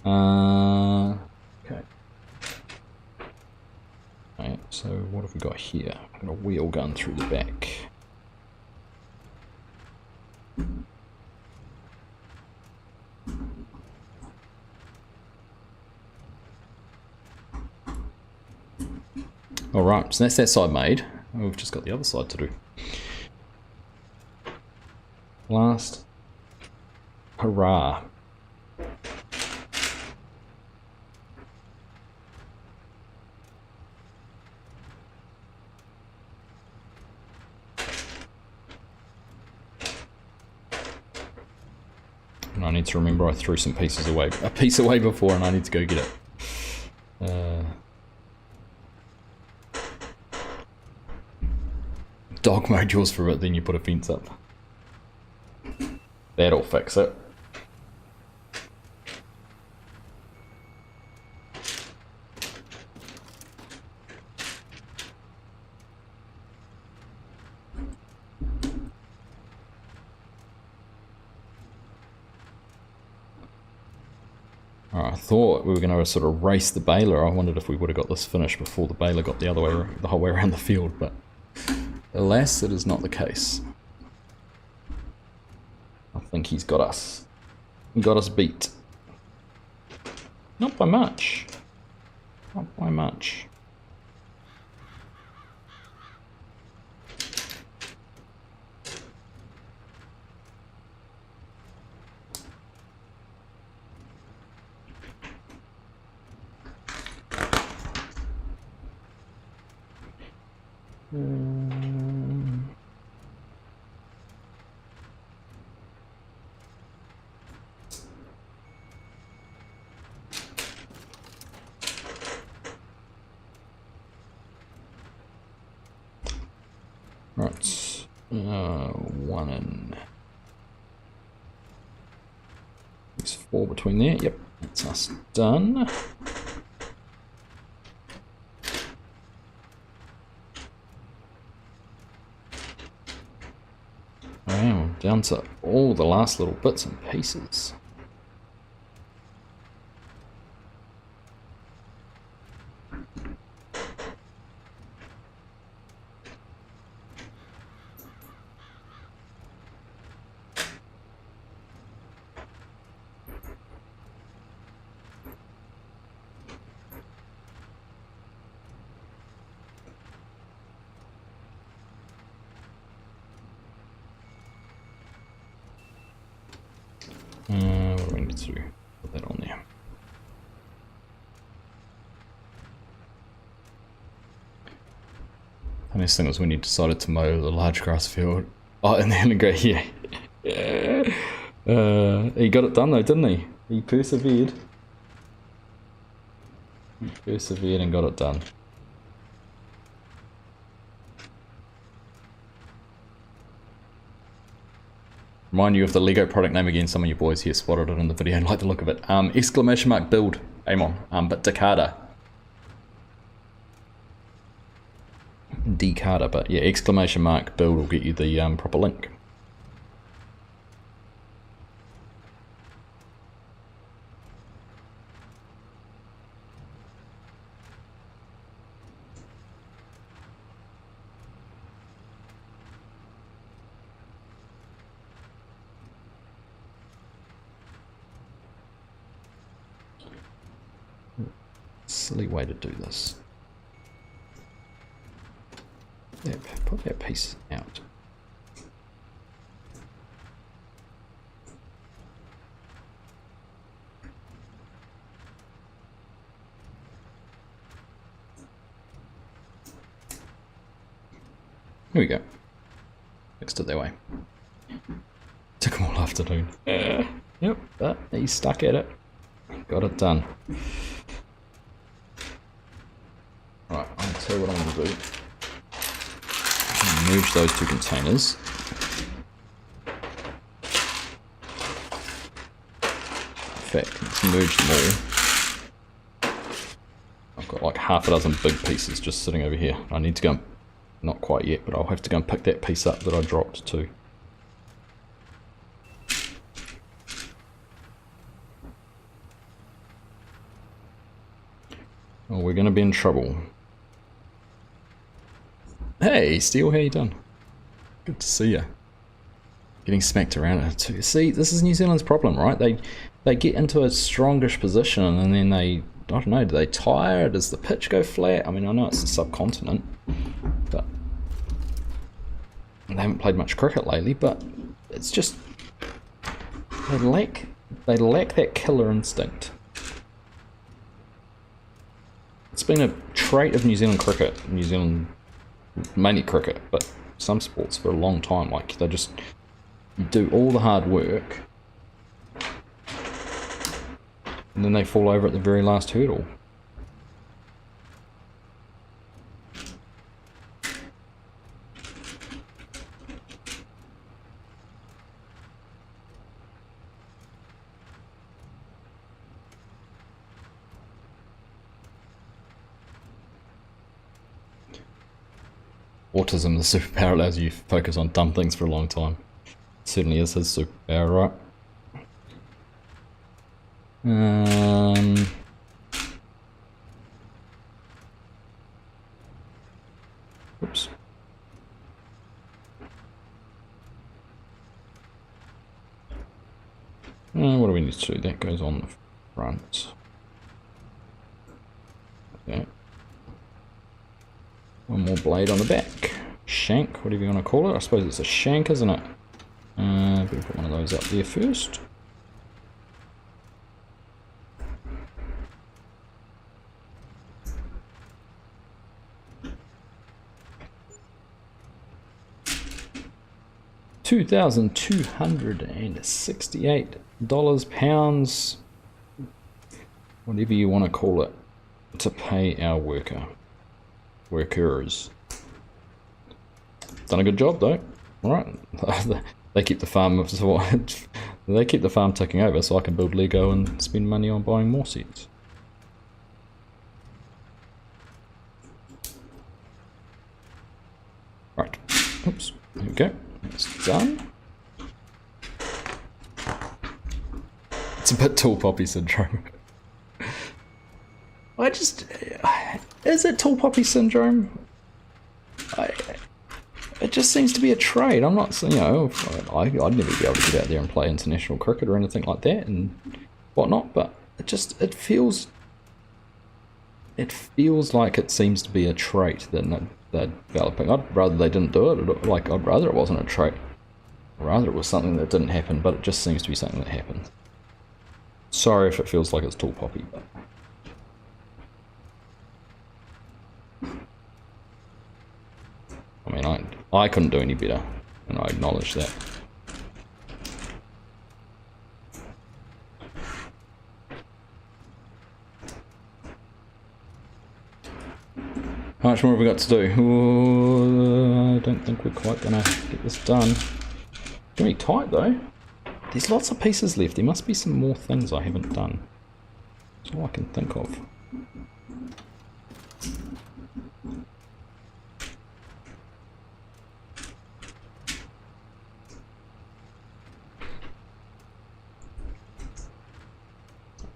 Speaker 1: Okay. Right, so what have we got here? I've got a wheel gun through the back. Alright, so that's that side made. Oh, we've just got the other side to do. Last hurrah. And I need to remember I threw some pieces away. A piece away before and I need to go get it. Dog mode yours for a bit, then you put a fence up. That'll fix it. Alright, I thought we were going to sort of race the baler. I wondered if we would have got this finished before the baler got the other way, the whole way around the field, but alas, it is not the case. I think he's got us. He got us beat. Not by much. Not by much. Right, one in. There's 4 between there. Yep, that's us done. Wow, down to all the last little bits and pieces. What do we need to do? Put that on there. The next thing was when you decided to mow the large grass field. Oh, and then go here. He got it done though, didn't he? He persevered. He persevered and got it done. Remind you of the Lego product name again. Some of you boys here spotted it in the video and like the look of it. Exclamation mark build, Amon, but Decada. Decada, but yeah, exclamation mark build will get you the proper link. Silly way to do this. Yeah, put that piece out. Here we go. Fixed it that way. afternoon. Yep, but he's stuck at it. Got it done. Right, I'll tell you what I'm going to do. Merge those two containers. In fact, let's merge them all. I've got like half a dozen big pieces just sitting over here. I need to go, not quite yet, but I'll have to go and pick that piece up that I dropped too. Oh, we're going to be in trouble. Hey, Steel, how you doing? Good to see you. Getting smacked around it too. See, this is New Zealand's problem, right? They get into a strongish position and then they, I don't know, do they tire? Does the pitch go flat? I mean, I know it's the subcontinent, but they haven't played much cricket lately, but it's just, they lack that killer instinct. It's been a trait of New Zealand cricket, mainly cricket, but some sports for a long time. Like, they just do all the hard work and then they fall over at the very last hurdle. Autism, the superpower, allows you to focus on dumb things for a long time. It certainly is his superpower, right? Oops. What do we need to do? That goes on the front. Okay. One more blade on the back. Shank, whatever you want to call it. I suppose it's a shank, isn't it? Better put one of those up there first. $2,268 pounds, whatever you want to call it, to pay our workers. Done a good job though. All right, they keep the farm. They keep the farm ticking over, so I can build Lego and spend money on buying more sets. Right. Oops. There we go. It's done. It's a bit tall poppy syndrome. Is it tall poppy syndrome? It just seems to be a trade. I'm not, I'd never be able to get out there and play international cricket or anything like that and whatnot, but it feels like it seems to be a trait that they're developing. I'd rather they didn't do it. I'd rather it wasn't a trait. I'd rather it was something that didn't happen, but it just seems to be something that happened. Sorry if it feels like it's tall poppy, but I mean, I couldn't do any better, and I acknowledge that. How much more have we got to do? Ooh, I don't think we're quite gonna get this done. It's gonna be tight though. There's lots of pieces left. There must be some more things I haven't done. That's all I can think of.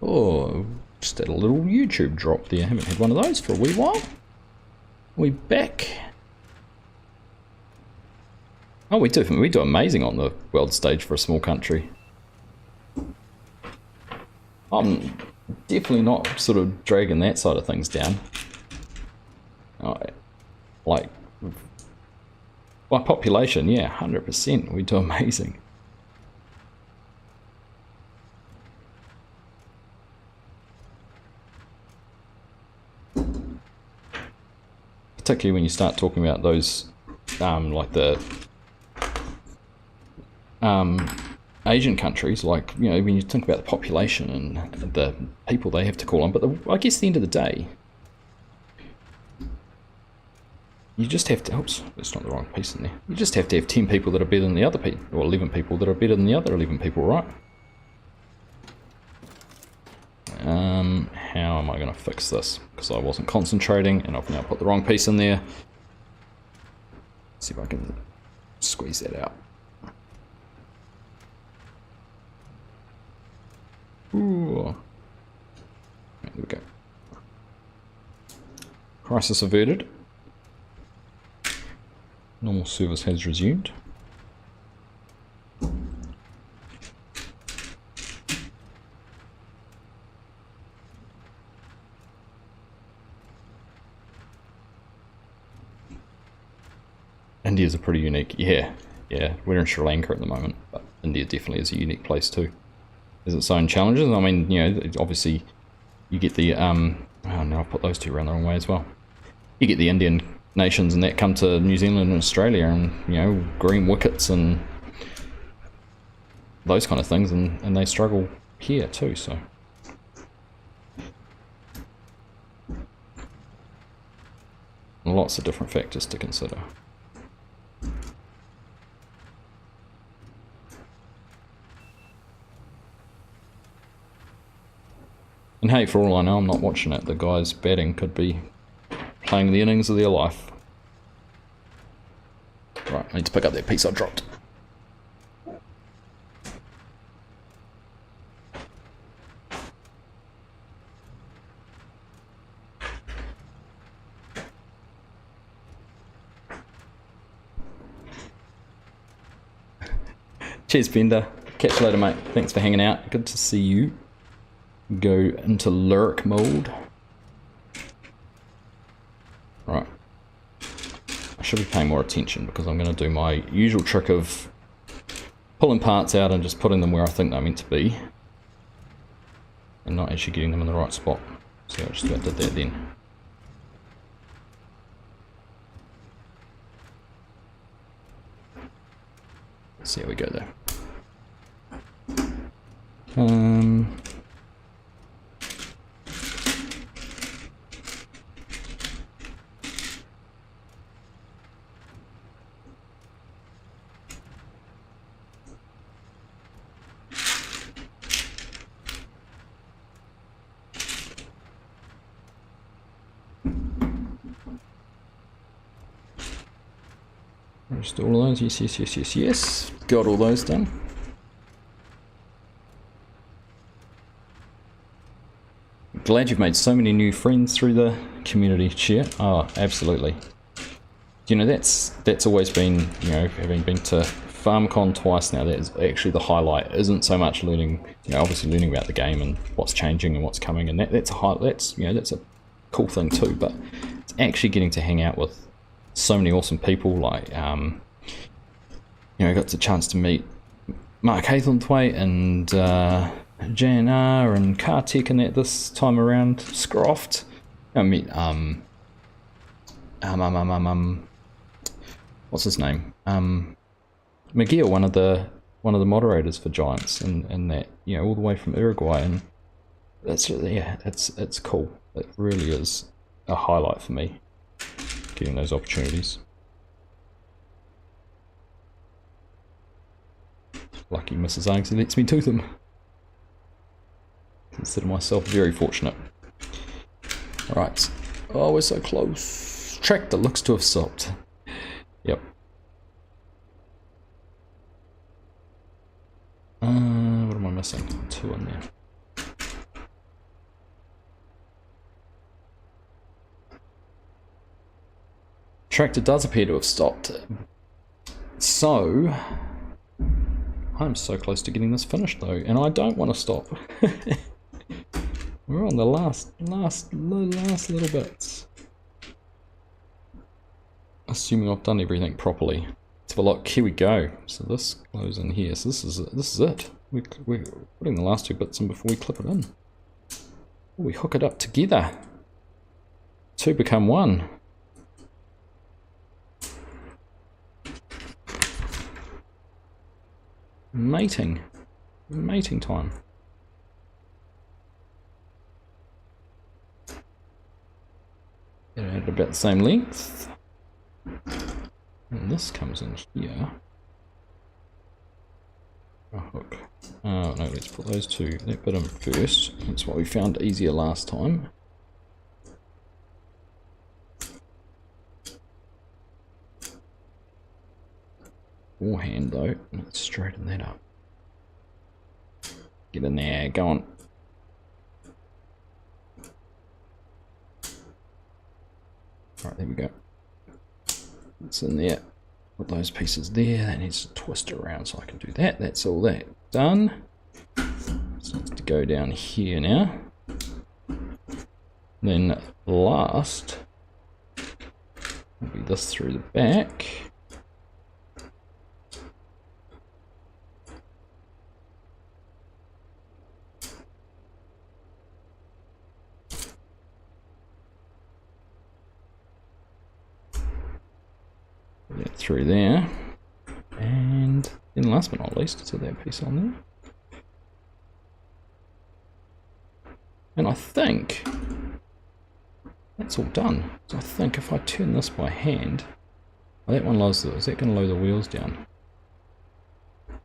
Speaker 1: Oh, just had a little YouTube drop there. Haven't had one of those for a wee while. We back. Oh, we do amazing on the world stage for a small country. I'm definitely not sort of dragging that side of things down. Like, by population, yeah, 100%, we do amazing. Particularly when you start talking about those, like the Asian countries, like, you know, when you think about the population and the people they have to call on, but I guess at the end of the day, you just have to, oops, that's not the wrong piece in there. You just have to have 10 people that are better than the other people, or 11 people that are better than the other 11 people, right? How am I going to fix this? Because I wasn't concentrating, and I've now put the wrong piece in there. Let's see if I can squeeze that out. Ooh. There we go. Crisis averted. Normal service has resumed. India's a pretty unique, yeah, we're in Sri Lanka at the moment, but India definitely is a unique place too. There's its own challenges. I mean, you know, obviously you get the, oh no, I've put those two around the wrong way as well. You get the Indian nations and that come to New Zealand and Australia and, you know, green wickets and those kind of things, and they struggle here too, so. Lots of different factors to consider. And hey, for all I know, I'm not watching it. The guys batting could be playing the innings of their life. Right, I need to pick up that piece I dropped. Cheers, Bender. Catch you later, mate. Thanks for hanging out. Good to see you. Go into lurk mode. Right. I should be paying more attention because I'm going to do my usual trick of pulling parts out and just putting them where I think they're meant to be. And not actually getting them in the right spot. So I just about did that then. Let's see how we go there. Just all of those, yes. Got all those done. Glad you've made so many new friends through the community share. Oh, absolutely. You know, that's always been, you know, having been to FarmCon twice now, that is actually the highlight. Isn't so much learning, you know, obviously learning about the game and what's changing and what's coming, and that's a cool thing too, but it's actually getting to hang out with so many awesome people, like, you know, I got the chance to meet Mark Haythornthwaite and JNR and Kartek and that this time around. Scroft. I mean, what's his name? McGill, one of the moderators for Giants, and that, you know, all the way from Uruguay, and that's, yeah, it's cool. It really is a highlight for me, getting those opportunities. Lucky Mrs. Argsy lets me do them. Consider myself very fortunate. Alright. Oh, we're so close. Tractor looks to have stopped. Yep. What am I missing? 2 in there. Tractor does appear to have stopped. So, I'm so close to getting this finished though, and I don't want to stop. We're on the last little bits. Assuming I've done everything properly. Let's have a look. Here we go. So this goes in here. So this is it. We're putting the last 2 bits in before we clip it in. We hook it up together. 2 become 1. Mating. Mating time. Get it at about the same length. And this comes in here. A hook. Oh no, let's put those two, that bit in first. That's what we found easier last time. Forehand though, let's straighten that up. Get in there, go on. Alright, there we go. It's in there. Put those pieces there. That needs to twist around so I can do that. That's all that done. So it's to go down here now. Then last will be this through the back. Through there, and then last but not least, so that piece on there. And I think that's all done. So I think if I turn this by hand, oh, that one lowers the, is that going to lower the wheels down?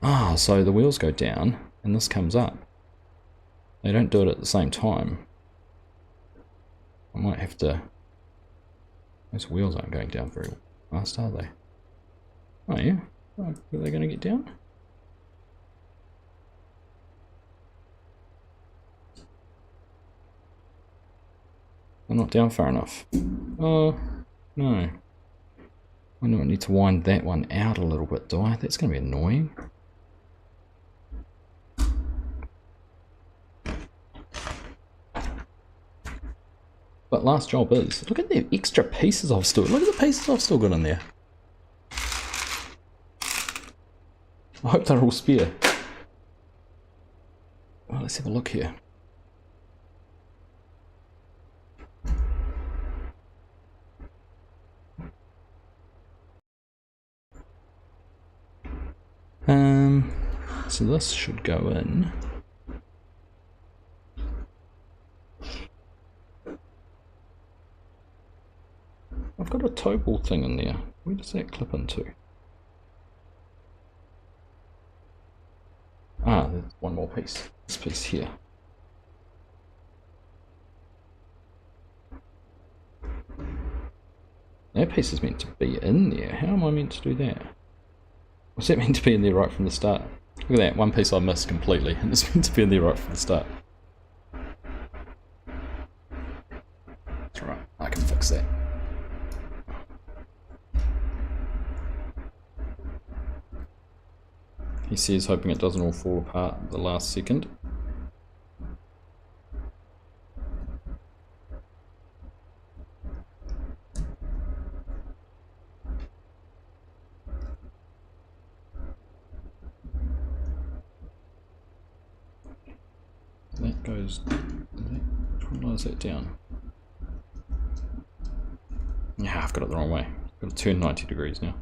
Speaker 1: Ah, so the wheels go down and this comes up. They don't do it at the same time. I might have to, those wheels aren't going down very fast, are they? Oh yeah, are they going to get down? They're not down far enough. Oh, no. I know I need to wind that one out a little bit, do I? That's going to be annoying. But last job is, look at the extra pieces I've still, look at the pieces I've still got in there. I hope they're all spare. Well, let's have a look here. So this should go in. I've got a toe ball thing in there. Where does that clip into? Ah, there's one more piece. This piece here. That piece is meant to be in there. How am I meant to do that? Was that meant to be in there right from the start? Look at that, one piece I missed completely, and it's meant to be in there right from the start. That's right, I can fix that. He says, hoping it doesn't all fall apart at the last second. That goes, which one lies that down? Yeah, I've got it the wrong way. I've got to turn 90 degrees now.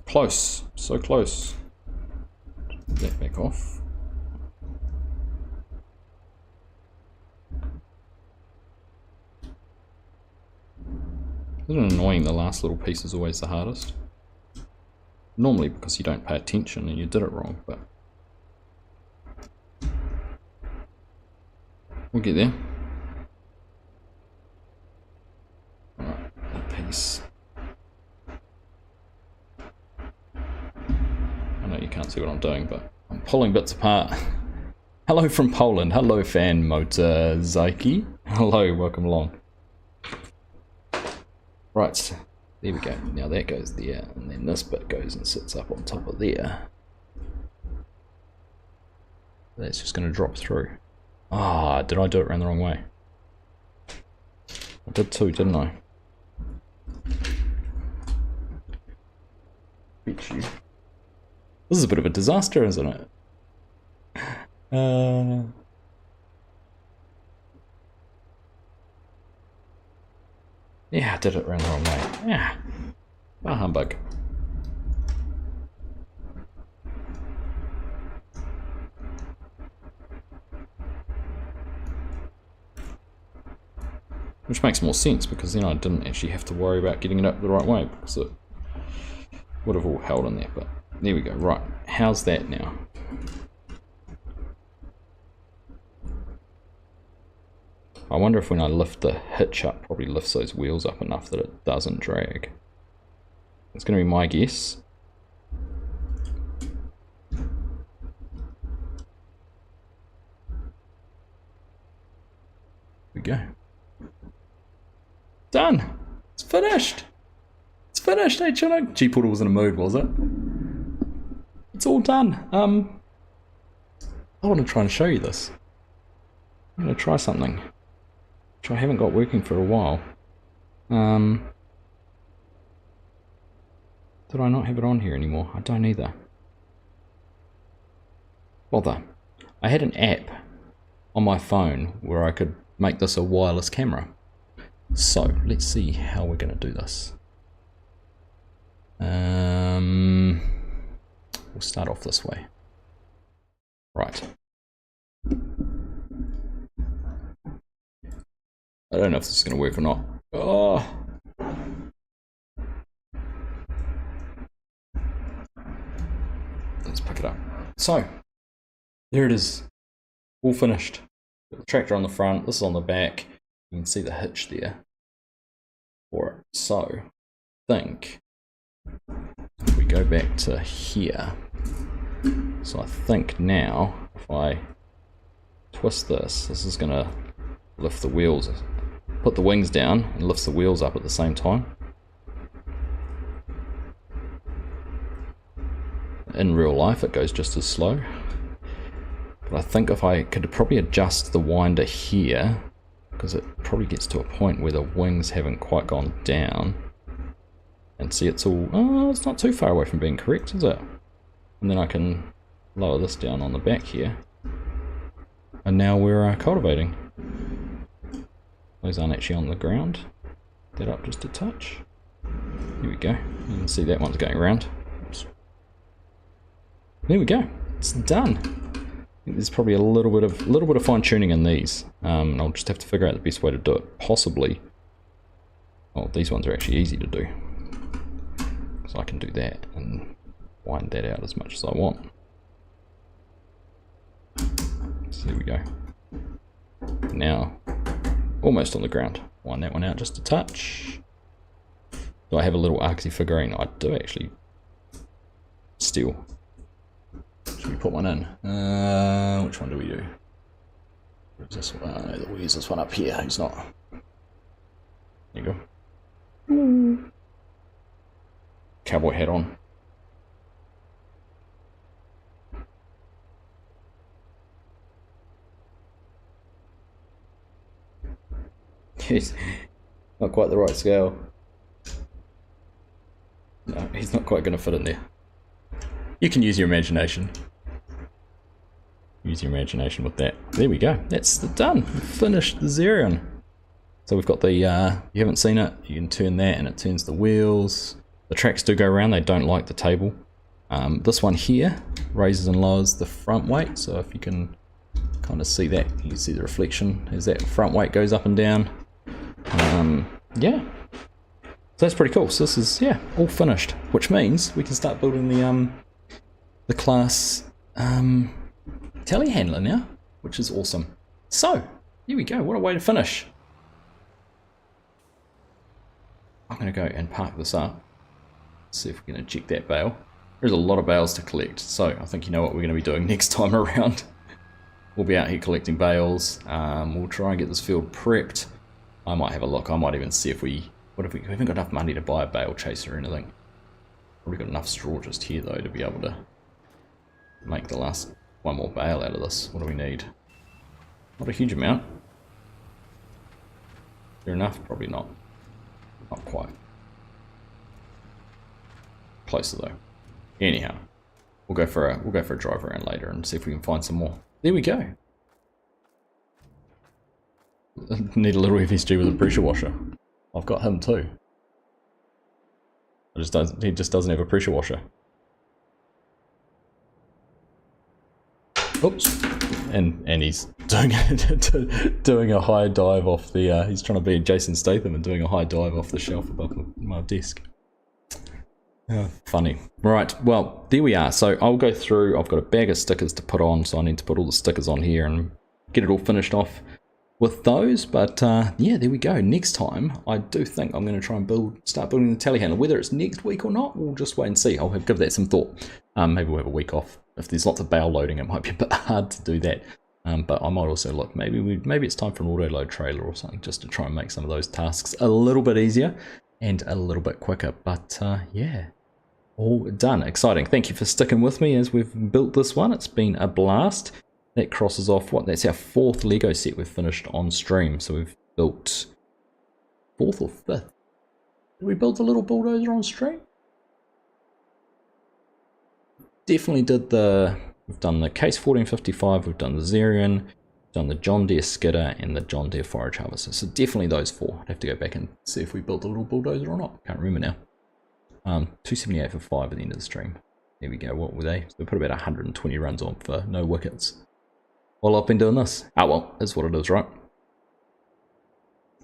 Speaker 1: Close, so close. Put that back off. Isn't it annoying the last little piece is always the hardest? Normally because you don't pay attention and you did it wrong, but we'll get there. Alright, that piece. I know you can't see what I'm doing, but I'm pulling bits apart. Hello from Poland. Hello, Fan Motor Zaiki. Hello, welcome along. Right, there we go. Now that goes there, and then this bit goes and sits up on top of there. That's just going to drop through. Ah, did I do it around the wrong way? I did too, didn't I? Bet you. This is a bit of a disaster, isn't it? Yeah, I did it around the wrong way. Yeah. Ah, humbug. Which makes more sense, because then I didn't actually have to worry about getting it up the right way, because it would have all held in there. But there we go. Right, how's that now? I wonder if when I lift the hitch up, probably lifts those wheels up enough that it doesn't drag. It's going to be my guess. There we go. Done! It's finished! It's finished, hey Chinook! G-Portal was in a mood, was it? It's all done. I want to try and show you this. I'm going to try something which I haven't got working for a while. Did I not have it on here anymore? I don't either. Bother. I had an app on my phone where I could make this a wireless camera. So, let's see how we're going to do this. We'll start off this way. Right. I don't know if this is going to work or not. Oh! Let's pick it up. So, there it is. All finished. Got the tractor on the front, this is on the back. You can see the hitch there for it. So, I think if we go back to here, so I think now if I twist this, this is going to lift the wheels, put the wings down and lifts the wheels up at the same time. In real life it goes just as slow, but I think if I could probably adjust the winder here, because it probably gets to a point where the wings haven't quite gone down, and see it's all, oh, it's not too far away from being correct, is it? And then I can lower this down on the back here, and now we're cultivating. Those aren't actually on the ground. That up just a touch. Here we go. You can see that one's going around. Oops. There we go. It's done. I think there's probably a little bit of fine tuning in these. And I'll just have to figure out the best way to do it. Possibly. Oh, these ones are actually easy to do. So I can do that and wind that out as much as I want. So there we go. Now, almost on the ground. Wind that one out just a touch. Do I have a little Argsy figurine? I do actually. Still. Should we put one in? Which one do we do? Where's this one? No, we'll use this one up here. It's not. There you go. Cowboy hat on. He's not quite the right scale. No, he's not quite going to fit in there. You can use your imagination. Use your imagination with that. There we go. That's done. We've finished the Xerion. So we've got the, you haven't seen it, you can turn that and it turns the wheels. The tracks do go around, they don't like the table. This one here raises and lowers the front weight. So if you can kind of see that, you can see the reflection as that front weight goes up and down. Yeah, so that's pretty cool. So this is, yeah, all finished, which means we can start building the Claas telehandler now, which is awesome. So here we go. What a way to finish. I'm going to go and park this up, see if we can eject that bale. There's a lot of bales to collect, so I think you know what we're going to be doing next time around. We'll be out here collecting bales. We'll try and get this field prepped. I might have a look. I might even see if we haven't got enough money to buy a bale chaser or anything. Probably got enough straw just here though to be able to make the last one more bale out of this. What do we need? Not a huge amount. Fair enough? Probably not. Not quite. Closer though. Anyhow, we'll go for a drive around later and see if we can find some more. There we go. Need a little FSG with a pressure washer. I've got him too. He just doesn't have a pressure washer. Oops. and he's doing doing a high dive off the. He's trying to be Jason Statham and doing a high dive off the shelf above my desk. Funny. Right, well, there we are. So I'll go through. I've got a bag of stickers to put on, so I need to put all the stickers on here and get it all finished off with those. But yeah, there we go. Next time, I do think I'm going to try and start building the telehandler. Whether it's next week or not, we'll just wait and see. I'll give that some thought. Maybe we'll have a week off. If there's lots of bale loading, it might be a bit hard to do that. But I might also look, maybe it's time for an auto load trailer or something, just to try and make some of those tasks a little bit easier and a little bit quicker. But yeah, all done. Exciting. Thank you for sticking with me as we've built this one. It's been a blast. That crosses off that's our 4th Lego set we've finished on stream. So we've built 4th or 5th. Did we build the little bulldozer on stream? Definitely did we've done the Case 1455, we've done the Xerion, done the John Deere skidder and the John Deere forage harvester. So definitely those 4. I'd have to go back and see if we built the little bulldozer or not. Can't remember now. 278 for 5 at the end of the stream. There we go. What were they? So we put about 120 runs on for no wickets. While I've been doing this. Oh well, that's what it is, right?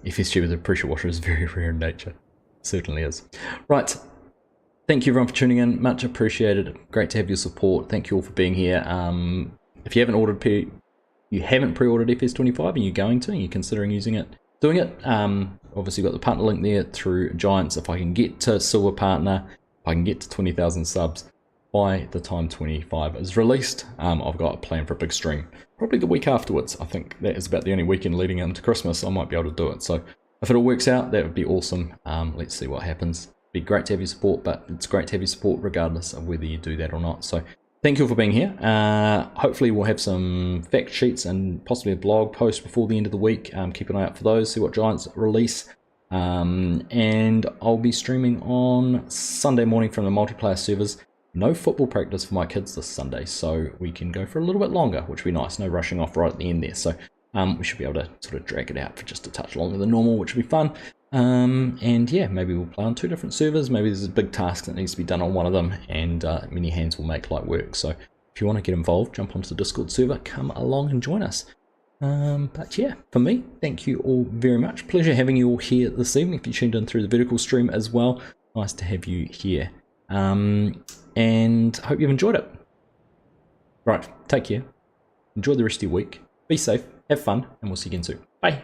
Speaker 1: FSG with a pressure washer is very rare in nature. It certainly is. Right. Thank you everyone for tuning in. Much appreciated. Great to have your support. Thank you all for being here. If you haven't pre-ordered FS25 and you're going to, and you're considering doing it, obviously got the partner link there through Giants. If I can get to Silver Partner, if I can get to 20,000 subs by the time 25 is released, I've got a plan for a big stream. Probably the week afterwards. I think that is about the only weekend leading into Christmas I might be able to do it. So if it all works out, that would be awesome. Let's see what happens. It'd be great to have your support, but it's great to have your support regardless of whether you do that or not. So thank you all for being here. Hopefully we'll have some fact sheets and possibly a blog post before the end of the week. Keep an eye out for those, see what Giants release. And I'll be streaming on Sunday morning from the multiplayer servers. No football practice for my kids this Sunday, so we can go for a little bit longer, which will be nice. No rushing off right at the end there. So we should be able to sort of drag it out for just a touch longer than normal, which will be fun. And yeah, maybe we'll play on 2 different servers. Maybe there's a big task that needs to be done on one of them, and many hands will make light work. So if you want to get involved, jump onto the Discord server, come along and join us. But yeah, for me, thank you all very much. Pleasure having you all here this evening. If you tuned in through the vertical stream as well, nice to have you here. And hope you've enjoyed it. Right, take care. Enjoy the rest of your week. Be safe, have fun, and we'll see you again soon. Bye.